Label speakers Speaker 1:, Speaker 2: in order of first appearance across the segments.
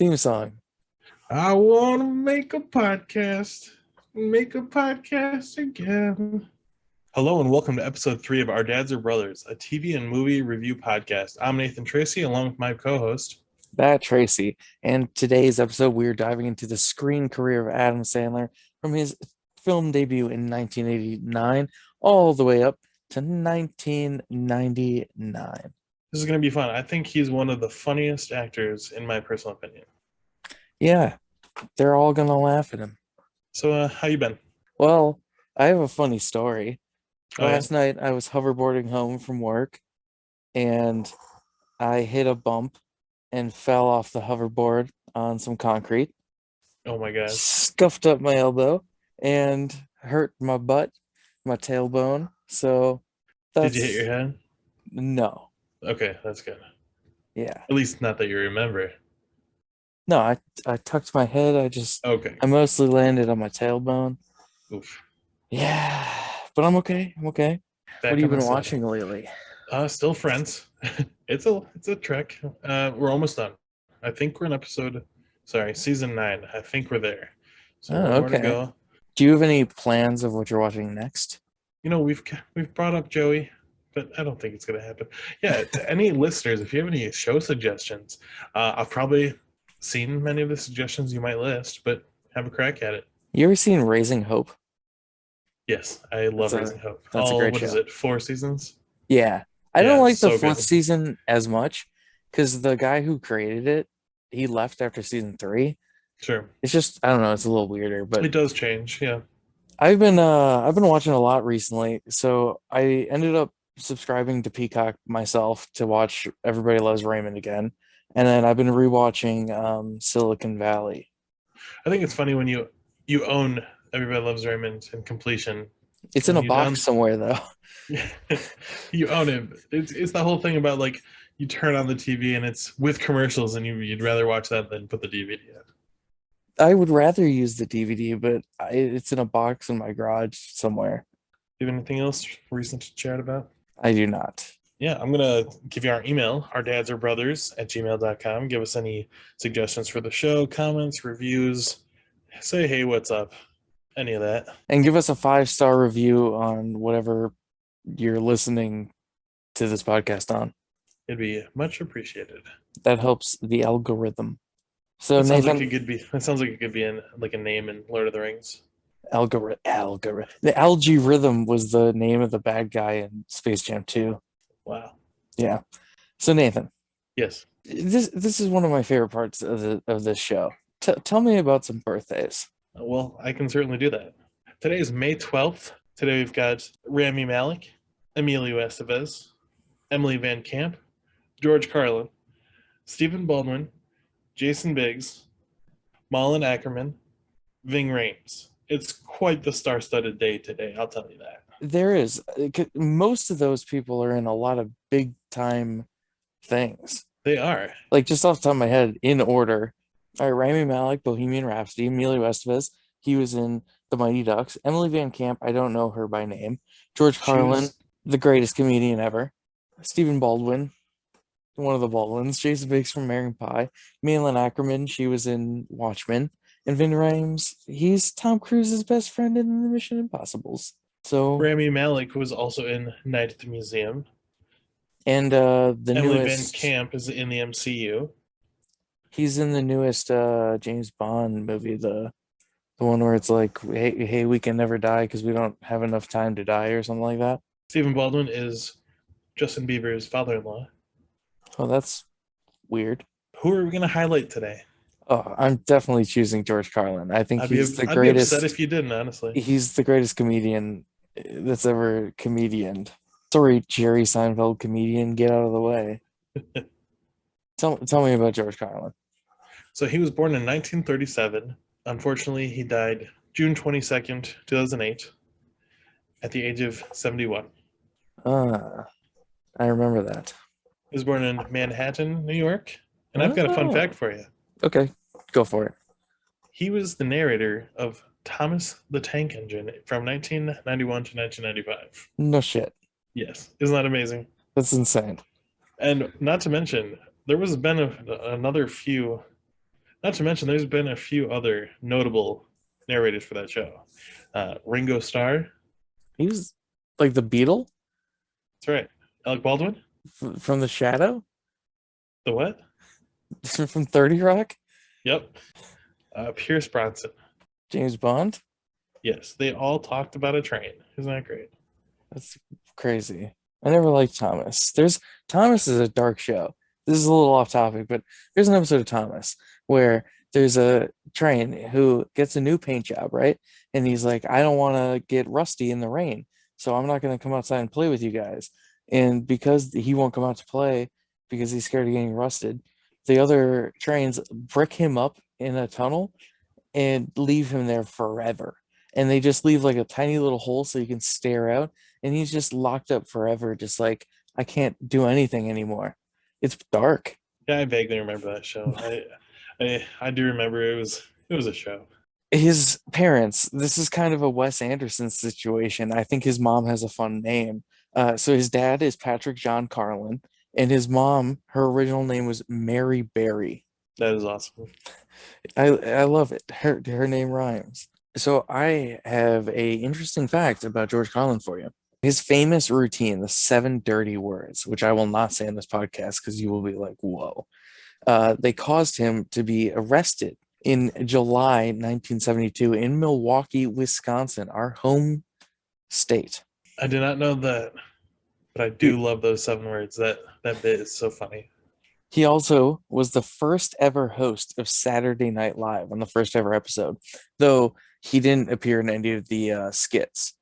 Speaker 1: Theme song.
Speaker 2: I want to make a podcast again. Hello and welcome to episode 3 of Our Dads Are Brothers, a TV and movie review podcast. I'm Nathan Tracy, along with my co-host,
Speaker 1: That Tracy. And today's episode, we're diving into the screen career of Adam Sandler from his film debut in 1989 all the way up to 1999.
Speaker 2: This is going to be fun. I think he's one of the funniest actors, in my personal opinion.
Speaker 1: Yeah, they're all gonna laugh at him.
Speaker 2: So, how you been?
Speaker 1: Well, I have a funny story.
Speaker 2: Oh, yeah?
Speaker 1: Last night, I was hoverboarding home from work and I hit a bump and fell off the hoverboard on some concrete,
Speaker 2: Oh my God.
Speaker 1: scuffed up my elbow, and hurt my butt, my tailbone. So
Speaker 2: Did you hit
Speaker 1: that's
Speaker 2: your head?
Speaker 1: no.
Speaker 2: Okay, that's good.
Speaker 1: Yeah.
Speaker 2: At least not that you remember.
Speaker 1: No, I tucked my head.
Speaker 2: Okay.
Speaker 1: I mostly landed on my tailbone.
Speaker 2: Oof.
Speaker 1: Yeah, but I'm okay. I'm okay.
Speaker 2: Back
Speaker 1: What have you
Speaker 2: on the
Speaker 1: been
Speaker 2: saddle.
Speaker 1: watching lately?
Speaker 2: Still Friends. It's a trek. We're almost done. I think we're in season 9. I think we're there. So
Speaker 1: Oh,
Speaker 2: one more to
Speaker 1: okay.
Speaker 2: go.
Speaker 1: Do you have any plans of what you're watching next?
Speaker 2: You know, we've brought up Joey, but I don't think it's gonna happen. Yeah, any listeners, if you have any show suggestions, I've probably seen many of the suggestions you might list, but have a crack at it.
Speaker 1: You ever seen Raising Hope?
Speaker 2: Yes, I love
Speaker 1: That's a-
Speaker 2: Raising Hope.
Speaker 1: that's a great
Speaker 2: What is
Speaker 1: show.
Speaker 2: it? 4 seasons?
Speaker 1: Yeah. I don't
Speaker 2: Yeah,
Speaker 1: like the
Speaker 2: so
Speaker 1: fourth
Speaker 2: good.
Speaker 1: season as much because the guy who created it, he left after season 3.
Speaker 2: Sure.
Speaker 1: It's just, I don't know, it's a little weirder,
Speaker 2: It
Speaker 1: but
Speaker 2: does change, yeah.
Speaker 1: I've been watching a lot recently. So I ended up subscribing to Peacock myself to watch Everybody Loves Raymond again. And then I've been rewatching Silicon Valley.
Speaker 2: I think it's funny when you own Everybody Loves Raymond in completion.
Speaker 1: It's in a
Speaker 2: You
Speaker 1: box somewhere though.
Speaker 2: You own it. It's the whole thing about like you turn on the TV and it's with commercials and you'd rather watch that than put the DVD in.
Speaker 1: I would rather use the DVD, but it's in a box in my garage somewhere.
Speaker 2: Do you have anything else recent to chat about?
Speaker 1: I do not.
Speaker 2: Yeah, I'm going to give you our email, ourdadsarbrothers@gmail.com. Give us any suggestions for the show, comments, reviews. Say, hey, what's up? Any of that.
Speaker 1: And give us a 5-star review on whatever you're listening to this podcast on.
Speaker 2: It'd be much appreciated.
Speaker 1: That helps the algorithm. So
Speaker 2: That sounds
Speaker 1: Nathan,
Speaker 2: like it could be in like a name in Lord of the Rings.
Speaker 1: algorithm. The algae rhythm was the name of the bad guy in Space Jam 2.
Speaker 2: Wow.
Speaker 1: Yeah. So Nathan,
Speaker 2: Yes.
Speaker 1: this is one of my favorite parts of this show. Tell me about some birthdays.
Speaker 2: Well, I can certainly do that. Today is May 12th. Today we've got Rami Malek, Emilio Estevez, Emily Van Camp, George Carlin, Stephen Baldwin, Jason Biggs, Malin Ackerman, Ving Rhames. It's quite the star-studded day today, I'll tell you that.
Speaker 1: There is most of those people are in a lot of big time things.
Speaker 2: They are.
Speaker 1: Like just off the top of my head, in order. All right, Rami Malek, Bohemian Rhapsody, Emilio Estevez, he was in The Mighty Ducks. Emily Van Camp, I don't know her by name. George Carlin, the greatest comedian ever. Stephen Baldwin, one of the Baldwins. Jason Biggs from American Pie. Malin Ackerman, she was in Watchmen. And Ving Rhames, he's Tom Cruise's best friend in the Mission Impossibles. So
Speaker 2: Rami Malek was also in Night at the Museum.
Speaker 1: and the
Speaker 2: Emily
Speaker 1: newest
Speaker 2: Van Camp is in the MCU.
Speaker 1: he's in the newest James Bond movie, the one where it's like, hey, we can never die because we don't have enough time to die or something like that.
Speaker 2: Stephen Baldwin is Justin Bieber's father-in-law.
Speaker 1: Oh, that's weird.
Speaker 2: Who are we going to highlight today?
Speaker 1: Oh, I'm definitely choosing George Carlin. I think
Speaker 2: I'd
Speaker 1: he's
Speaker 2: be
Speaker 1: the greatest.
Speaker 2: upset if you didn't, honestly.
Speaker 1: He's the greatest comedian that's ever comedianed. Sorry, Jerry Seinfeld comedian, get out of the way. Tell me about George Carlin.
Speaker 2: So he was born in 1937. Unfortunately, he died June 22nd, 2008, at the age of 71.
Speaker 1: I remember that.
Speaker 2: He was born in Manhattan, New York. And I've got a fun fact for you.
Speaker 1: Okay, go for it.
Speaker 2: He was the narrator of Thomas the Tank Engine from 1991 to 1995.
Speaker 1: No shit.
Speaker 2: Yes. Isn't that amazing?
Speaker 1: That's insane.
Speaker 2: And not to mention, there was been another few Not to mention, there's been a few other notable narrators for that show. Ringo Starr.
Speaker 1: He was like the Beetle
Speaker 2: That's right. Alec Baldwin.
Speaker 1: from The Shadow,
Speaker 2: The what?
Speaker 1: from 30 Rock,
Speaker 2: Yep. Pierce Bronson.
Speaker 1: James Bond.
Speaker 2: Yes, they all talked about a train. Isn't that great?
Speaker 1: That's crazy. I never liked Thomas. Thomas is a dark show. This is a little off topic, but there's an episode of Thomas where there's a train who gets a new paint job, right? And he's like, I don't want to get rusty in the rain, so I'm not going to come outside and play with you guys. And because he won't come out to play because he's scared of getting rusted, the other trains brick him up in a tunnel and leave him there forever. And they just leave like a tiny little hole so you can stare out. And he's just locked up forever, just like, I can't do anything anymore. It's dark.
Speaker 2: Yeah, I vaguely remember that show. I do remember it was a show.
Speaker 1: His parents, this is kind of a Wes Anderson situation. I think his mom has a fun name. So his dad is Patrick John Carlin, and his mom, her original name was Mary Berry.
Speaker 2: That is awesome.
Speaker 1: I love it. Her name rhymes. So I have a interesting fact about George Carlin for you. His famous routine, the 7 dirty words, which I will not say in this podcast because you will be like, whoa. They caused him to be arrested in July 1972 in Milwaukee, Wisconsin, our home state.
Speaker 2: I did not know that, but I do love those 7 words. That bit is so funny.
Speaker 1: He also was the first ever host of Saturday Night Live on the first ever episode, though he didn't appear in any of the skits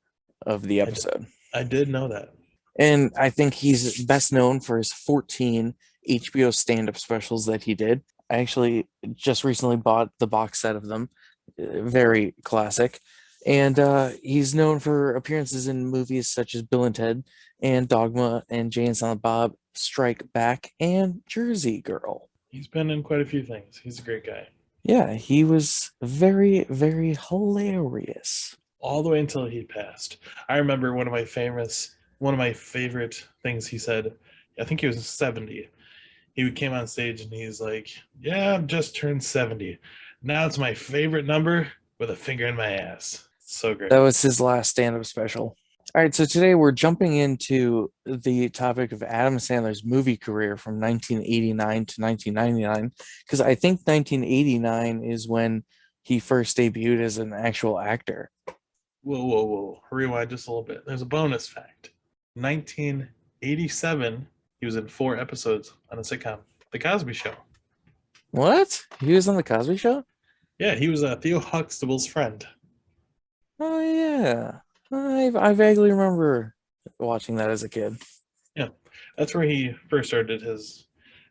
Speaker 1: of the episode.
Speaker 2: I did know that.
Speaker 1: And I think he's best known for his 14 HBO stand-up specials that he did. I actually just recently bought the box set of them. Very classic. And he's known for appearances in movies such as Bill and Ted and Dogma and Jay and Silent Bob, Strike Back, and Jersey Girl.
Speaker 2: He's been in quite a few things. He's a great guy.
Speaker 1: Yeah, he was very, very hilarious.
Speaker 2: All the way until he passed. I remember one of my favorite things he said. I think he was 70. He came on stage and he's like, "Yeah, I've just turned 70. Now it's my favorite number with a finger in my ass." So great.
Speaker 1: That was his last stand-up special. All right, so today we're jumping into the topic of Adam Sandler's movie career from 1989 to 1999, because I think 1989 is when he first debuted as an actual actor.
Speaker 2: Whoa. Rewind just a little bit. There's a bonus fact. 1987, he was in 4 episodes on a sitcom, The Cosby Show.
Speaker 1: What? He was on The Cosby Show?
Speaker 2: Yeah, he was Theo Huxtable's friend.
Speaker 1: Oh, yeah. I vaguely remember watching that as a kid.
Speaker 2: Yeah, that's where he first started his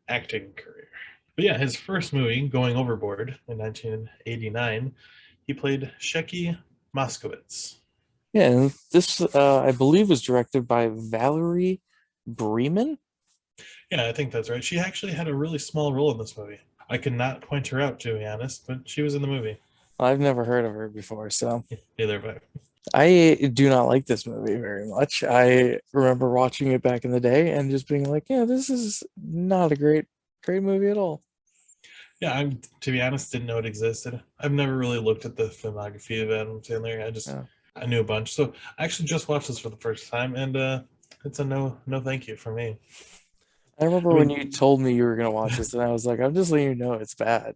Speaker 2: acting career. But yeah, his first movie, Going Overboard, in 1989, he played Shecky Moskowitz.
Speaker 1: Yeah, and this, I believe, was directed by Valerie Bremen.
Speaker 2: Yeah, I think that's right. She actually had a really small role in this movie. I could not point her out, to be honest, but she was in the movie.
Speaker 1: I've never heard of her before, so.
Speaker 2: Neither have I.
Speaker 1: I do not like this movie very much. I remember watching it back in the day and just being like, yeah, this is not a great movie at all.
Speaker 2: Yeah, to be honest, didn't know it existed. I've never really looked at the filmography of Adam Sandler. I knew a bunch. So I actually just watched this for the first time, and it's a no thank you for me.
Speaker 1: I remember when you told me you were going to watch this, and I was like, I'm just letting you know it's bad.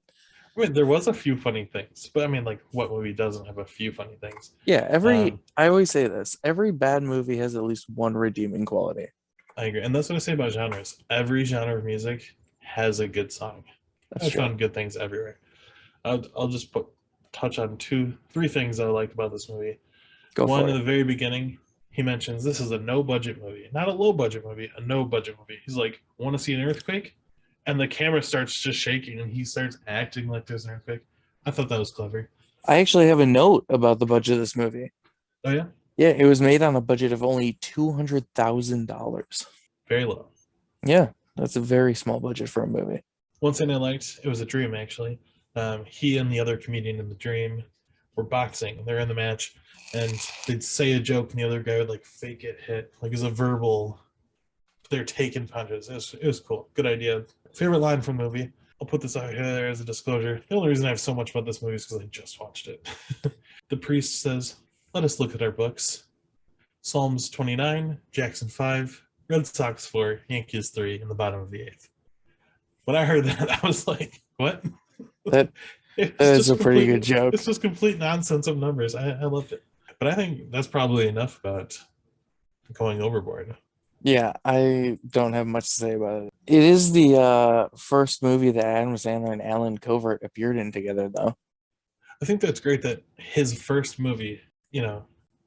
Speaker 2: I mean, there was a few funny things, but I mean, like, what movie doesn't have a few funny things?
Speaker 1: Yeah, I always say this. Every bad movie has at least one redeeming quality.
Speaker 2: I agree. And that's what I say about genres. Every genre of music has a good song. I've found good things everywhere. I'll just touch on 3 things that I liked about this movie. One, in the very beginning, he mentions this is a no-budget movie. Not a low-budget movie, a no-budget movie. He's like, want to see an earthquake? And the camera starts just shaking, and he starts acting like there's an earthquake. I thought that was clever.
Speaker 1: I actually have a note about the budget of this movie.
Speaker 2: Oh, yeah?
Speaker 1: Yeah, it was made on a budget of only $200,000.
Speaker 2: Very low.
Speaker 1: Yeah, that's a very small budget for a movie.
Speaker 2: One thing I liked, it was a dream, actually. He and the other comedian in the dream were boxing. They're in the match, and they'd say a joke, and the other guy would, like, fake it hit. Like, as a verbal... They're taking punches. It was cool. Good idea. Favorite line from the movie. I'll put this out here as a disclosure. The only reason I have so much about this movie is because I just watched it. The priest says, "Let us look at our books. Psalms 29, Jackson 5, Red Sox 4, Yankees 3 in the bottom of the 8th." When I heard that, I was like, what?
Speaker 1: That is a pretty good joke.
Speaker 2: It's just complete nonsense of numbers. I loved it. But I think that's probably enough about Going Overboard.
Speaker 1: Yeah, I don't have much to say about it. It is the first movie that Adam Sandler and Alan Covert appeared in together, though.
Speaker 2: I think that's great that his first movie,
Speaker 1: Yeah,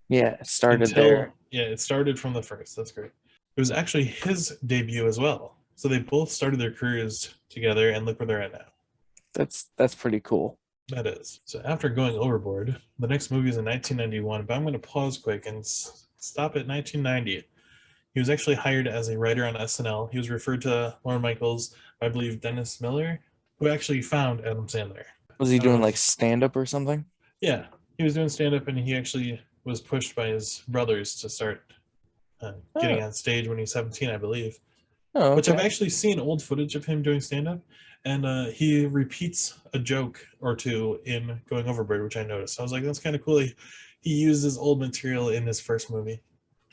Speaker 1: it started there.
Speaker 2: Yeah, it started from the first. That's great. It was actually his debut as well. So they both started their careers together, and look where they're at now.
Speaker 1: That's pretty cool.
Speaker 2: That is. So after Going Overboard, the next movie is in 1991, but I'm going to pause quick and stop at 1990. He was actually hired as a writer on SNL. He was referred to Lorne Michaels, I believe Dennis Miller, who actually found Adam Sandler.
Speaker 1: Was he doing like stand-up or something?
Speaker 2: Yeah, he was doing stand-up, and he actually was pushed by his brothers to start getting on stage when he was 17, I believe.
Speaker 1: Oh, okay.
Speaker 2: Which I've actually seen old footage of him doing stand-up, and he repeats a joke or two in Going Overboard, which I noticed. I was like, that's kind of cool. He uses old material in his first movie.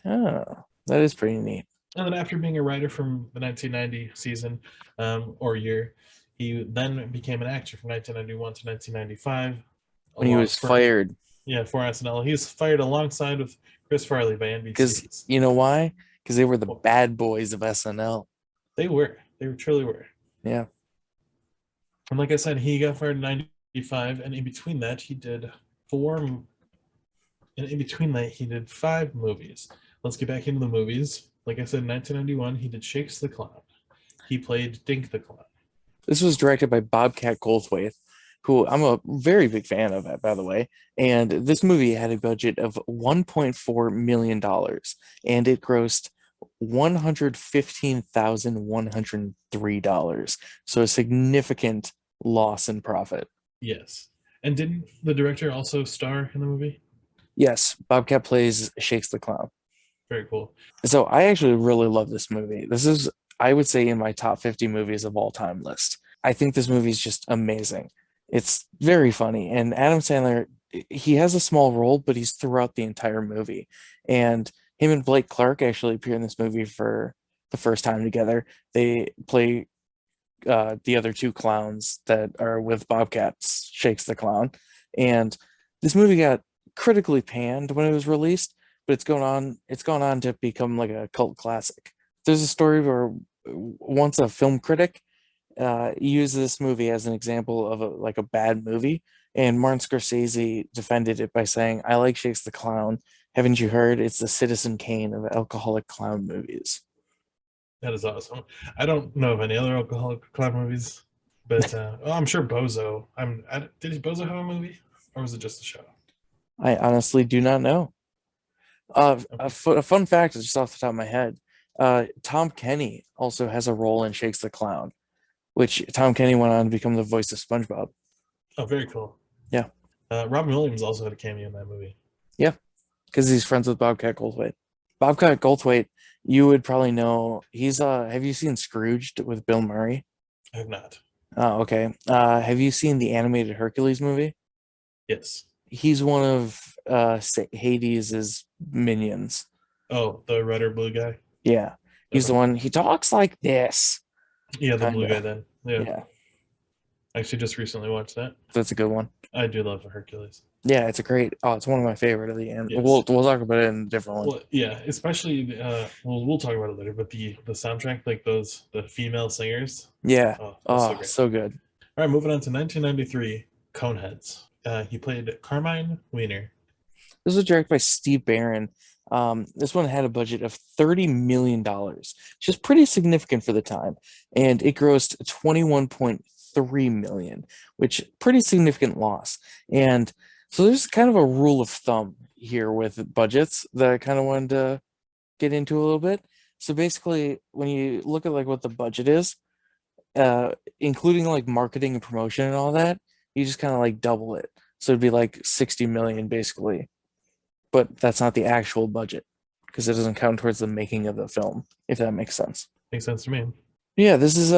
Speaker 1: Oh, that is pretty neat.
Speaker 2: And then after being a writer from the 1990 season or year, he then became an actor from 1991 to 1995.
Speaker 1: When he was fired.
Speaker 2: Yeah, for SNL. He was fired alongside with Chris Farley by NBC.
Speaker 1: Because you know why? Because they were the bad boys of SNL.
Speaker 2: They were. They truly were.
Speaker 1: Yeah.
Speaker 2: And like I said, he got fired in 95, and in between that, he did 5 movies. Let's get back into the movies. Like I said, in 1991, he did Shakes the Clown. He played Dink the Clown.
Speaker 1: This was directed by Bobcat Goldthwait, who I'm a very big fan of, by the way. And this movie had a budget of $1.4 million, and it grossed $115,103. So a significant loss in profit.
Speaker 2: Yes. And didn't the director also star in the movie?
Speaker 1: Yes, Bobcat plays Shakes the Clown.
Speaker 2: Very cool.
Speaker 1: So I actually really love this movie. This is, I would say, in my top 50 movies of all time list. I think this movie is just amazing. It's very funny. And Adam Sandler, he has a small role, but he's throughout the entire movie. And him and Blake Clark actually appear in this movie for the first time together. They play the other two clowns that are with Bobcat's Shakes the Clown. And this movie got critically panned when it was released, but it's gone on to become like a cult classic. There's a story where once a film critic used this movie as an example of a bad movie, and Martin Scorsese defended it by saying, "I like Shakes the Clown. Haven't you heard? It's the Citizen Kane of alcoholic clown movies."
Speaker 2: That is awesome. I don't know of any other alcoholic clown movies, but I'm sure Bozo. Did Bozo have a movie, or was it just a show?
Speaker 1: I honestly do not know. A fun fact is just off the top of my head. Tom Kenny also has a role in Shakes the Clown, which Tom Kenny went on to become the voice of SpongeBob.
Speaker 2: Oh, very cool.
Speaker 1: Yeah.
Speaker 2: Robin Williams also had a cameo in that movie.
Speaker 1: Yeah, because he's friends with Bobcat Goldthwait. Bobcat Goldthwait, you would probably know. He's have you seen Scrooged with Bill Murray?
Speaker 2: I have not.
Speaker 1: Oh, okay. Have you seen the animated Hercules movie?
Speaker 2: Yes.
Speaker 1: He's one of Hades' minions.
Speaker 2: Oh, the red or blue guy?
Speaker 1: Yeah. He's the one, he talks like this.
Speaker 2: Yeah, the blue guy then.
Speaker 1: Yeah.
Speaker 2: I actually just recently watched that.
Speaker 1: That's a good one.
Speaker 2: I do love Hercules.
Speaker 1: Yeah, it's it's one of my favorite of the end.
Speaker 2: Yes.
Speaker 1: We'll talk about it in a different one.
Speaker 2: Well, yeah, especially we'll talk about it later, but the soundtrack, like the female singers.
Speaker 1: Yeah.
Speaker 2: So
Speaker 1: good.
Speaker 2: All right, moving on to 1993, Coneheads. He played Carmine Wiener.
Speaker 1: This was directed by Steve Barron. This one had a budget of $30 million, which is pretty significant for the time, and it grossed $21.3 million, which pretty significant loss. And so there's kind of a rule of thumb here with budgets that I kind of wanted to get into a little bit. So basically, when you look at like what the budget is, including like marketing and promotion and all that, you just kind of like double it. So it'd be like 60 million basically. But that's not the actual budget because it doesn't count towards the making of the film, if that makes sense.
Speaker 2: Makes sense to me.
Speaker 1: Yeah, this is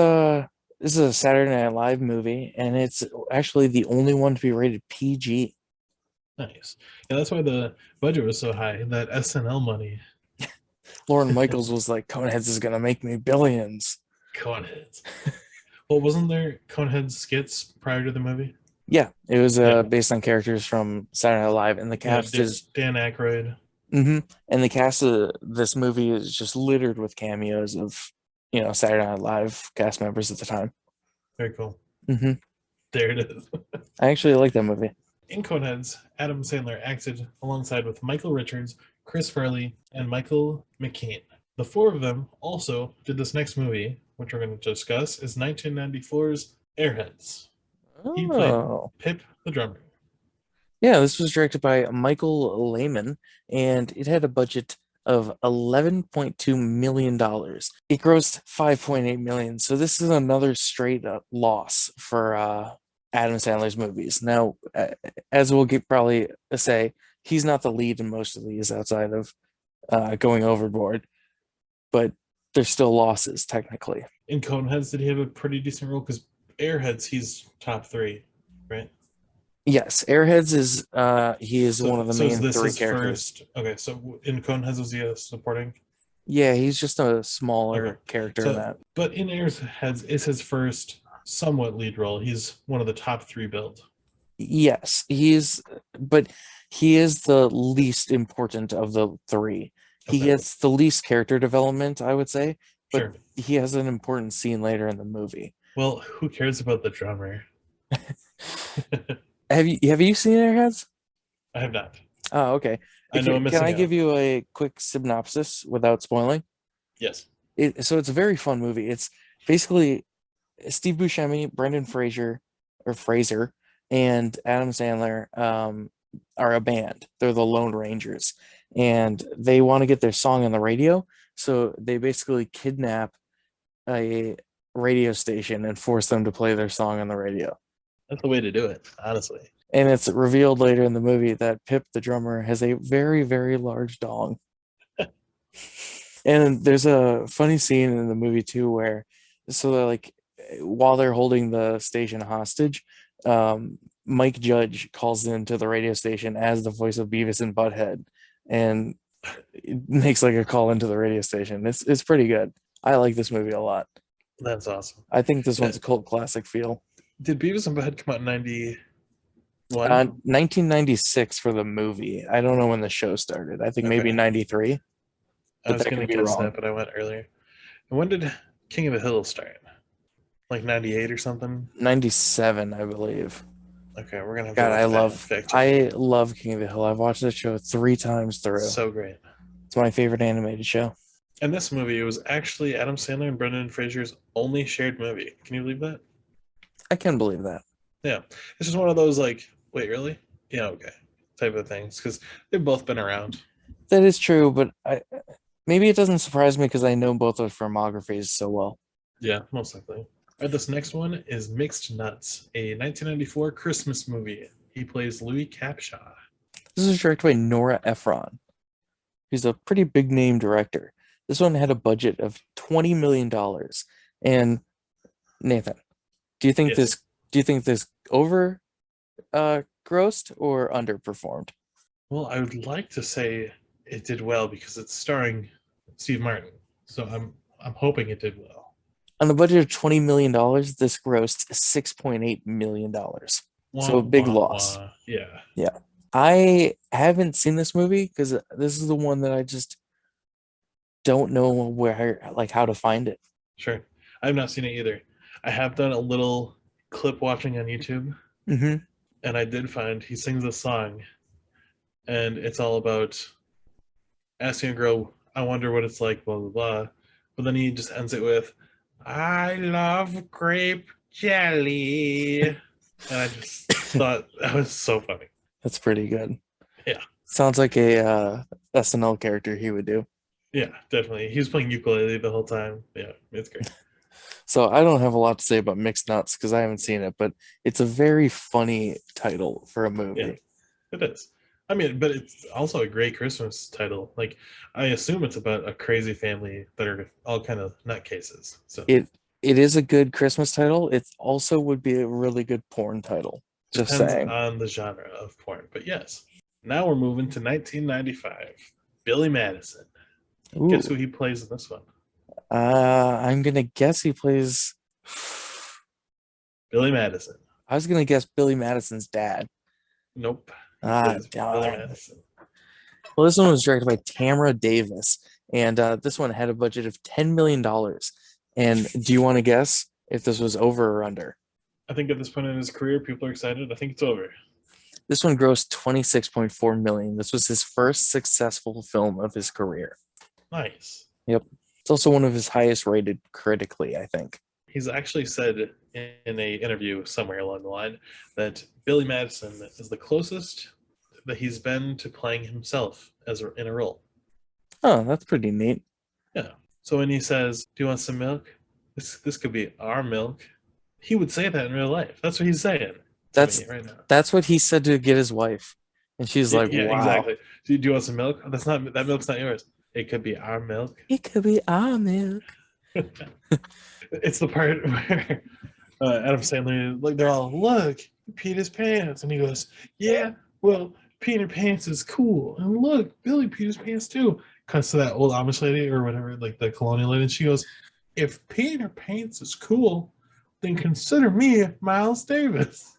Speaker 1: This is a Saturday Night Live movie, and it's actually the only one to be rated PG.
Speaker 2: Nice. Yeah, that's why the budget was so high. That SNL money.
Speaker 1: Lorne Michaels was like, Coneheads is gonna make me billions.
Speaker 2: Coneheads. Well, wasn't there Coneheads skits prior to the movie?
Speaker 1: Yeah, it was
Speaker 2: Yeah.
Speaker 1: based on characters from Saturday Night Live, and the
Speaker 2: Yeah,
Speaker 1: cast is
Speaker 2: Dan Aykroyd.
Speaker 1: and the cast of this movie is just littered with cameos of Saturday Night Live cast members at the time.
Speaker 2: Very cool.
Speaker 1: hmm
Speaker 2: There it is.
Speaker 1: I actually like that movie.
Speaker 2: In Coneheads, Adam Sandler acted alongside with Michael Richards, Chris Farley, and Michael McKean. The four of them also did this next movie, which we're going to discuss, is 1994's Airheads. He played
Speaker 1: Oh,
Speaker 2: Pip the drummer.
Speaker 1: yeah, this was directed by Michael Lehman, and it had a budget of $11.2 million. It grossed $5.8 million, so this is another straight up loss for Adam Sandler's movies. Now, as we'll probably say, he's not the lead in most of these outside of Going Overboard, but they're still losses technically.
Speaker 2: In Coneheads, did he have a pretty decent role? Because Airheads, he's top three, right?
Speaker 1: Yes, Airheads is he is one of the
Speaker 2: is
Speaker 1: main
Speaker 2: this
Speaker 1: three
Speaker 2: his
Speaker 1: characters.
Speaker 2: first? Okay, so in Coneheads, was he a supporting?
Speaker 1: Yeah, he's just a smaller
Speaker 2: Okay.
Speaker 1: character in that.
Speaker 2: But in Airheads, is his first somewhat lead role. He's one of the top three build.
Speaker 1: Yes, but he is the least important of the three. He
Speaker 2: Okay.
Speaker 1: gets the least character development, I would say, but
Speaker 2: Sure.
Speaker 1: he has an important scene later in the movie.
Speaker 2: Well, who cares about the drummer?
Speaker 1: Have you seen Airheads?
Speaker 2: I have not.
Speaker 1: Oh, okay.
Speaker 2: I know I'm
Speaker 1: Can I
Speaker 2: missing
Speaker 1: give
Speaker 2: out.
Speaker 1: you a quick synopsis without spoiling?
Speaker 2: Yes.
Speaker 1: So it's a very fun movie. It's basically Steve Buscemi, Brendan Fraser, and Adam Sandler are a band. They're the Lone Rangers, and they want to get their song on the radio. So they basically kidnap a radio station and force them to play their song on the radio.
Speaker 2: That's the way to do it, honestly.
Speaker 1: And it's revealed later in the movie that Pip, the drummer, has a very, very large dong. And there's a funny scene in the movie too where, so they're like, while they're holding the station hostage, Mike Judge calls into the radio station as the voice of Beavis and Butthead, and it makes like a call into the radio station. It's pretty good. I like this movie a lot.
Speaker 2: That's awesome.
Speaker 1: I think this one's a cult classic feel.
Speaker 2: Did Beavis and Butthead come out in 91?
Speaker 1: 1996 for the movie. I don't know when the show started. I think maybe 93.
Speaker 2: I was going to guess that, but I went earlier. And when did King of the Hill start? Like 98 or something?
Speaker 1: 97, I believe.
Speaker 2: Okay, we're gonna have
Speaker 1: God,
Speaker 2: to
Speaker 1: I love King of the Hill. I've watched that show 3 times through.
Speaker 2: So great.
Speaker 1: It's my favorite animated show.
Speaker 2: And this movie, it was actually Adam Sandler and Brendan Fraser's only shared movie. Can you believe that?
Speaker 1: I can believe that.
Speaker 2: Yeah. It's just one of those like, wait, really? Yeah, okay. Type of things. Because they've both been around.
Speaker 1: That is true, but maybe it doesn't surprise me because I know both of filmographies so well.
Speaker 2: Yeah, most likely. All right, this next one is Mixed Nuts, a 1994 Christmas movie. He plays Louis Capshaw.
Speaker 1: This is directed by Nora Ephron. He's a pretty big name director. This one had a budget of $20 million. And Nathan, do you think this over grossed or underperformed?
Speaker 2: Well, I would like to say it did well because it's starring Steve Martin. So I'm hoping it did well.
Speaker 1: On a budget of $20 million, this grossed $6.8 million. So a big loss.
Speaker 2: Yeah.
Speaker 1: Yeah. I haven't seen this movie because this is the one that I just don't know how to find it.
Speaker 2: Sure. I've not seen it either. I have done a little clip watching on YouTube.
Speaker 1: Mm-hmm.
Speaker 2: And I did find he sings a song. And it's all about asking a girl, I wonder what it's like, blah, blah, blah. But then he just ends it with, I love grape jelly. And I just thought that was so funny.
Speaker 1: That's pretty good.
Speaker 2: Yeah.
Speaker 1: Sounds like a SNL character he would do.
Speaker 2: Yeah, definitely. He was playing ukulele the whole time. Yeah, it's great.
Speaker 1: So I don't have a lot to say about Mixed Nuts because I haven't seen it, but it's a very funny title for a movie.
Speaker 2: Yeah, it is. I mean, but it's also a great Christmas title. Like, I assume it's about a crazy family that are all kind of nutcases. So
Speaker 1: It It is a good Christmas title. It also would be a really good porn title. Just
Speaker 2: Depends
Speaker 1: saying.
Speaker 2: on the genre of porn. But yes. Now we're moving to 1995. Billy Madison. Guess who
Speaker 1: Ooh.
Speaker 2: he plays in this one?
Speaker 1: I'm gonna guess he plays.
Speaker 2: Billy Madison.
Speaker 1: I was gonna guess Billy Madison's dad.
Speaker 2: Nope. He
Speaker 1: Ah,
Speaker 2: plays Billy
Speaker 1: darn.
Speaker 2: Madison.
Speaker 1: Well, this one was directed by Tamara Davis, and this one had a budget of $10 million. And do you want to guess if this was over or under?
Speaker 2: I think at this point in his career, people are excited. I think it's over.
Speaker 1: This one grossed 26.4 million. This was his first successful film of his career.
Speaker 2: Nice.
Speaker 1: Yep. It's also one of his highest rated critically, I think.
Speaker 2: He's actually said in a interview somewhere along the line that Billy Madison is the closest that he's been to playing himself in a role.
Speaker 1: Oh, that's pretty neat.
Speaker 2: Yeah. So when he says, "Do you want some milk?" This could be our milk. He would say that in real life. That's what he's saying.
Speaker 1: That's what he said to get his wife. And she's like,
Speaker 2: yeah,
Speaker 1: wow.
Speaker 2: Exactly. Do you want some milk? That milk's not yours. It could be our milk.
Speaker 1: It could be our milk.
Speaker 2: It's the part where Adam Sandler, like, they're all, "Look, he peed his pants," and he goes, "Yeah, well, peeing your pants is cool, and look, Billy peed his pants too." Cuts to that old Amish lady or whatever, like the colonial lady, and she goes, "If peeing your pants is cool, then consider me Miles Davis."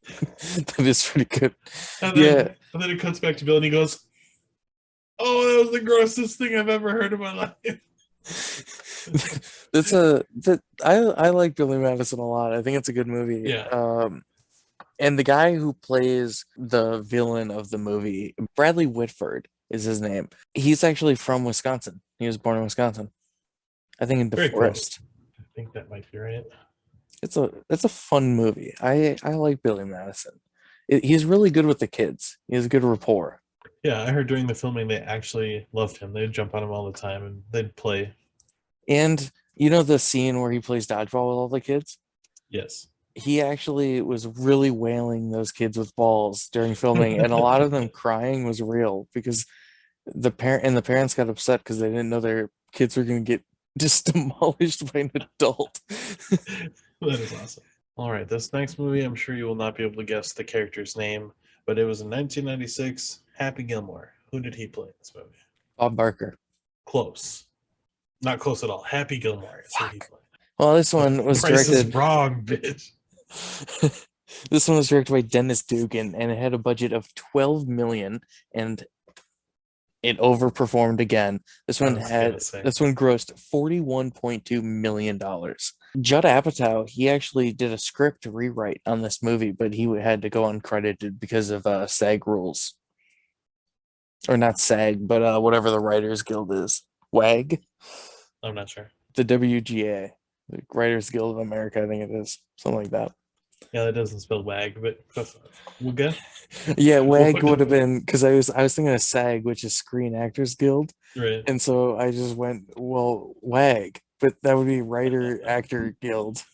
Speaker 1: That is pretty good.
Speaker 2: And then it cuts back to Bill, and he goes, "Oh, that was the grossest thing I've ever heard in my life."
Speaker 1: I like Billy Madison a lot. I think it's a good movie.
Speaker 2: Yeah.
Speaker 1: And the guy who plays the villain of the movie, Bradley Whitford is his name. He's actually from Wisconsin. He was born in Wisconsin. I think in
Speaker 2: Very
Speaker 1: DeForest.
Speaker 2: I think that might be right.
Speaker 1: It's a fun movie. I like Billy Madison. He's really good with the kids. He has good rapport.
Speaker 2: Yeah, I heard during the filming they actually loved him. They'd jump on him all the time and they'd play.
Speaker 1: And you know the scene where he plays dodgeball with all the kids?
Speaker 2: Yes.
Speaker 1: He actually was really wailing those kids with balls during filming, and a lot of them crying was real because the parents got upset because they didn't know their kids were going to get just demolished by an adult.
Speaker 2: That is awesome. All right, this next movie, I'm sure you will not be able to guess the character's name, but it was in 1996, Happy Gilmore. Who did he play in this movie?
Speaker 1: Bob Barker.
Speaker 2: Close. Not close at all. Happy Gilmore is who he played.
Speaker 1: Well, this one was
Speaker 2: Price
Speaker 1: directed.
Speaker 2: is wrong, bitch.
Speaker 1: This one was directed by Dennis Dugan, and it had a budget of 12 million, and it overperformed again. This one grossed $41.2 million. Judd Apatow, he actually did a script rewrite on this movie, but he had to go uncredited because of SAG rules. Or not SAG, but whatever the Writers Guild is. WAG?
Speaker 2: I'm not sure.
Speaker 1: The WGA, the Writers Guild of America, I think it is. Something like that.
Speaker 2: Yeah, that doesn't spell WAG, but we'll go.
Speaker 1: Yeah, WAG would have been, because I was thinking of SAG, which is Screen Actors Guild.
Speaker 2: Right.
Speaker 1: And so I just went, well, WAG, but that would be Writer Actor Guild.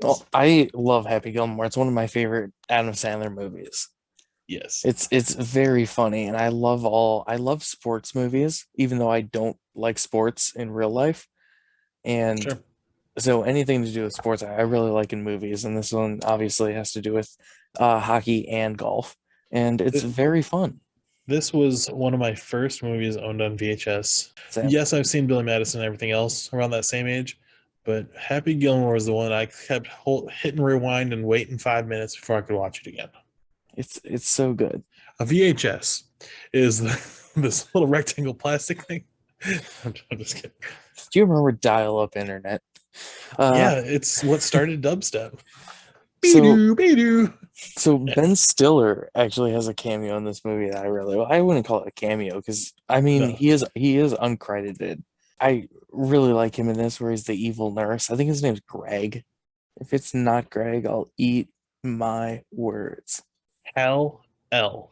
Speaker 1: Well, I love Happy Gilmore. It's one of my favorite Adam Sandler movies.
Speaker 2: Yes.
Speaker 1: It's very funny, and I love sports movies, even though I don't like sports in real life. And
Speaker 2: sure.
Speaker 1: So anything to do with sports, I really like in movies, and this one obviously has to do with hockey and golf, and it's very fun.
Speaker 2: This was one of my first movies owned on VHS.
Speaker 1: Same.
Speaker 2: Yes, I've seen Billy Madison and everything else around that same age, but Happy Gilmore was the one I kept hitting rewind and waiting 5 minutes before I could watch it again.
Speaker 1: It's so good.
Speaker 2: A VHS is this little rectangle plastic thing. I'm just kidding.
Speaker 1: Do you remember dial-up internet?
Speaker 2: Yeah, it's what started dubstep.
Speaker 1: So Ben Stiller actually has a cameo in this movie that I wouldn't call it a cameo because he is uncredited. I really like him in this where he's the evil nurse. I think his name's Greg. If it's not Greg, I'll eat my words.
Speaker 2: Hal L.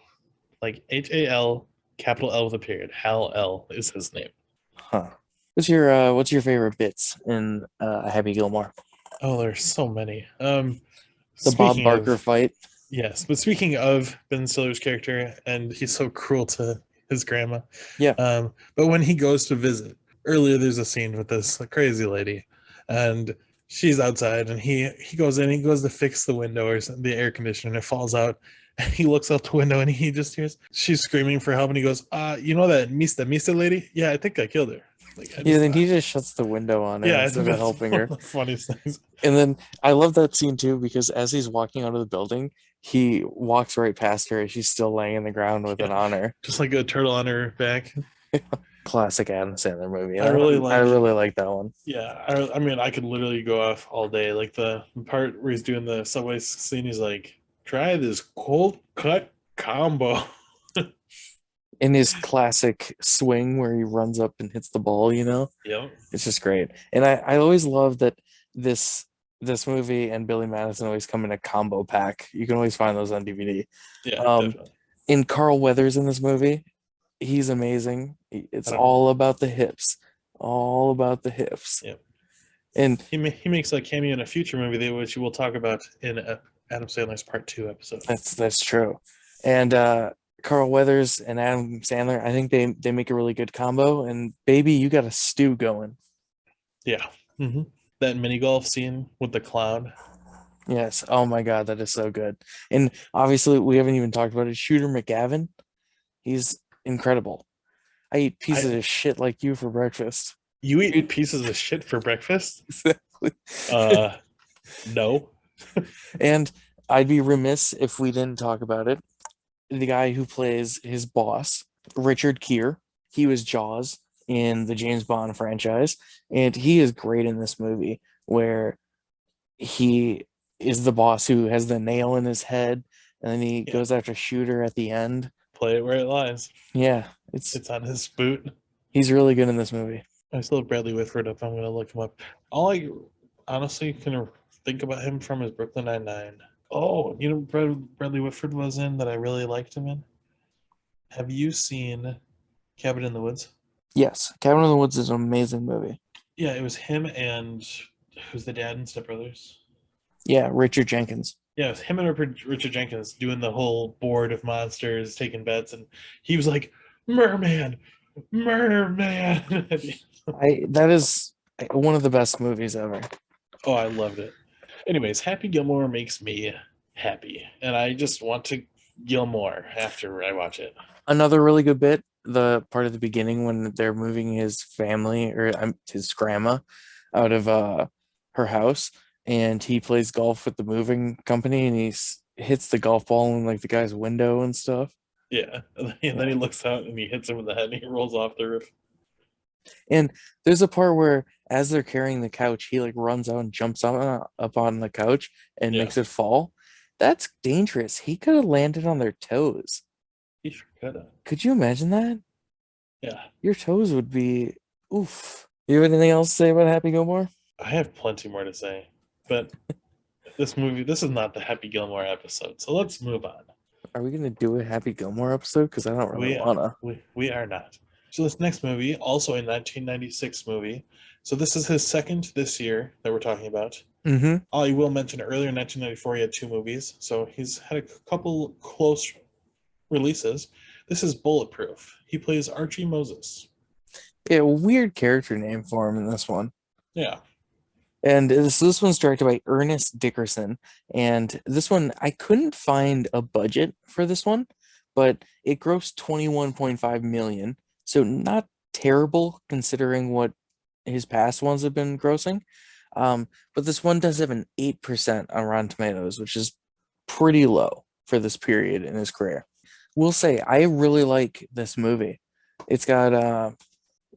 Speaker 2: Like HAL, capital L with a period. Hal L is his name.
Speaker 1: Huh. What's your favorite bits in Happy Gilmore?
Speaker 2: Oh, there's so many.
Speaker 1: The Bob Barker fight.
Speaker 2: Yes, but speaking of Ben Stiller's character, and he's so cruel to his grandma.
Speaker 1: Yeah.
Speaker 2: But when he goes to visit, earlier there's a scene with this crazy lady, and she's outside, and he goes in. He goes to fix the window or the air conditioner, and it falls out. And he looks out the window, and he just hears she's screaming for help. And he goes, you know that Mista lady? Yeah, I think I killed her. Like,
Speaker 1: Yeah, then he just shuts the window on her
Speaker 2: yeah, I think
Speaker 1: instead of
Speaker 2: that's
Speaker 1: helping
Speaker 2: one
Speaker 1: her.
Speaker 2: of the funniest things.
Speaker 1: And then I love that scene too because as he's walking out of the building, he walks right past her and she's still laying in the ground with
Speaker 2: Yeah,
Speaker 1: it on her.
Speaker 2: just like a turtle on her back.
Speaker 1: Classic Adam Sandler movie.
Speaker 2: I really
Speaker 1: I
Speaker 2: like.
Speaker 1: really like that one.
Speaker 2: Yeah, I mean, I could literally go off all day. Like the part where he's doing the subway scene, he's like, "Try this cold cut combo."
Speaker 1: In his classic swing where he runs up and hits the ball,
Speaker 2: Yep.
Speaker 1: it's just great. And I always love that this movie and Billy Madison always come in a combo pack. You can always find those on DVD.
Speaker 2: Yeah,
Speaker 1: Um,
Speaker 2: definitely.
Speaker 1: in Carl Weathers in this movie, he's amazing. It's
Speaker 2: I don't know.
Speaker 1: all about the hips, all about the hips.
Speaker 2: Yep.
Speaker 1: And
Speaker 2: He makes a cameo in a future movie which we'll talk about in Adam Sandler's Part 2 episode.
Speaker 1: that's true. And Carl Weathers and Adam Sandler, I think they make a really good combo. And baby, you got a stew going.
Speaker 2: Yeah. Mm-hmm. That mini golf scene with the cloud.
Speaker 1: Yes. Oh my God, that is so good. And obviously, we haven't even talked about it. Shooter McGavin, he's incredible. I eat pieces of shit like you for breakfast.
Speaker 2: You eat pieces of shit for breakfast?
Speaker 1: Exactly.
Speaker 2: No.
Speaker 1: And I'd be remiss if we didn't talk about it. The guy who plays his boss, Richard Gere, he was Jaws in the James Bond franchise, and he is great in this movie where he is the boss who has the nail in his head, and then he goes after Shooter at the end.
Speaker 2: Play it where it lies.
Speaker 1: Yeah,
Speaker 2: It's on his boot.
Speaker 1: he's really good in this movie.
Speaker 2: I still have Bradley Whitford up. I'm going to look him up. All I honestly can think about him from is Brooklyn Nine-Nine. Oh, you know Bradley Whitford was in that I really liked him in? Have you seen Cabin in the Woods?
Speaker 1: Yes, Cabin in the Woods is an amazing movie.
Speaker 2: Yeah, it was him and who's the dad in Step Brothers?
Speaker 1: Yeah, Richard Jenkins.
Speaker 2: Yeah, it was him and Richard Jenkins doing the whole board of monsters, taking bets, and he was like, Merman, Merman.
Speaker 1: That is one of the best movies ever.
Speaker 2: Oh, I loved it. Anyways, Happy Gilmore makes me happy, and I just want to Gilmore after I watch it.
Speaker 1: Another really good bit, the part at the beginning when they're moving his family or his grandma out of her house, and he plays golf with the moving company, and he hits the golf ball in like the guy's window and stuff.
Speaker 2: Yeah, and then he looks out and he hits him in the head, and he rolls off the roof.
Speaker 1: And there's a part where as they're carrying the couch, he like runs out and jumps up on the couch and makes it fall. That's dangerous. He could have landed on their toes.
Speaker 2: He sure could have.
Speaker 1: Could you imagine that?
Speaker 2: Yeah.
Speaker 1: Your toes would be oof. You have anything else to say about Happy Gilmore?
Speaker 2: I have plenty more to say, but this is not the Happy Gilmore episode, so let's move on.
Speaker 1: Are we gonna do a Happy Gilmore episode? Because I don't really wanna.
Speaker 2: We are not. So this next movie, also a 1996 movie. So this is his second this year that we're talking about.
Speaker 1: Mm-hmm.
Speaker 2: I will mention earlier in 1994 he had 2 movies, so he's had a couple close releases. This is Bulletproof. He plays Archie Moses.
Speaker 1: Yeah, weird character name for him in this one.
Speaker 2: Yeah.
Speaker 1: And this one's directed by Ernest Dickerson. And this one, I couldn't find a budget for this one, but it grossed 21.5 million. So not terrible considering what his past ones have been grossing. But this one does have an 8% on Rotten Tomatoes, which is pretty low for this period in his career. We'll say I really like this movie. It's got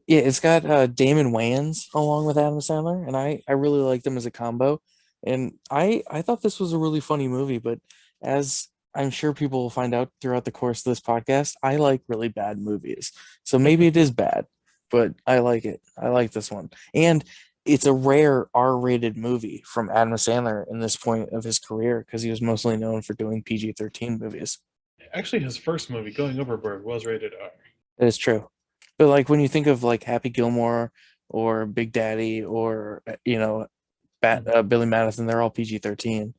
Speaker 1: Damon Wayans along with Adam Sandler, and I really like them as a combo. And I thought this was a really funny movie, but as I'm sure people will find out throughout the course of this podcast, I like really bad movies. So maybe it is bad, but I like it. I like this one. And it's a rare R-rated movie from Adam Sandler in this point of his career because he was mostly known for doing PG-13 movies.
Speaker 2: Actually, his first movie, Going Overboard, was rated R.
Speaker 1: That is true. But like when you think of like Happy Gilmore or Big Daddy or Billy Madison, they're all PG-13.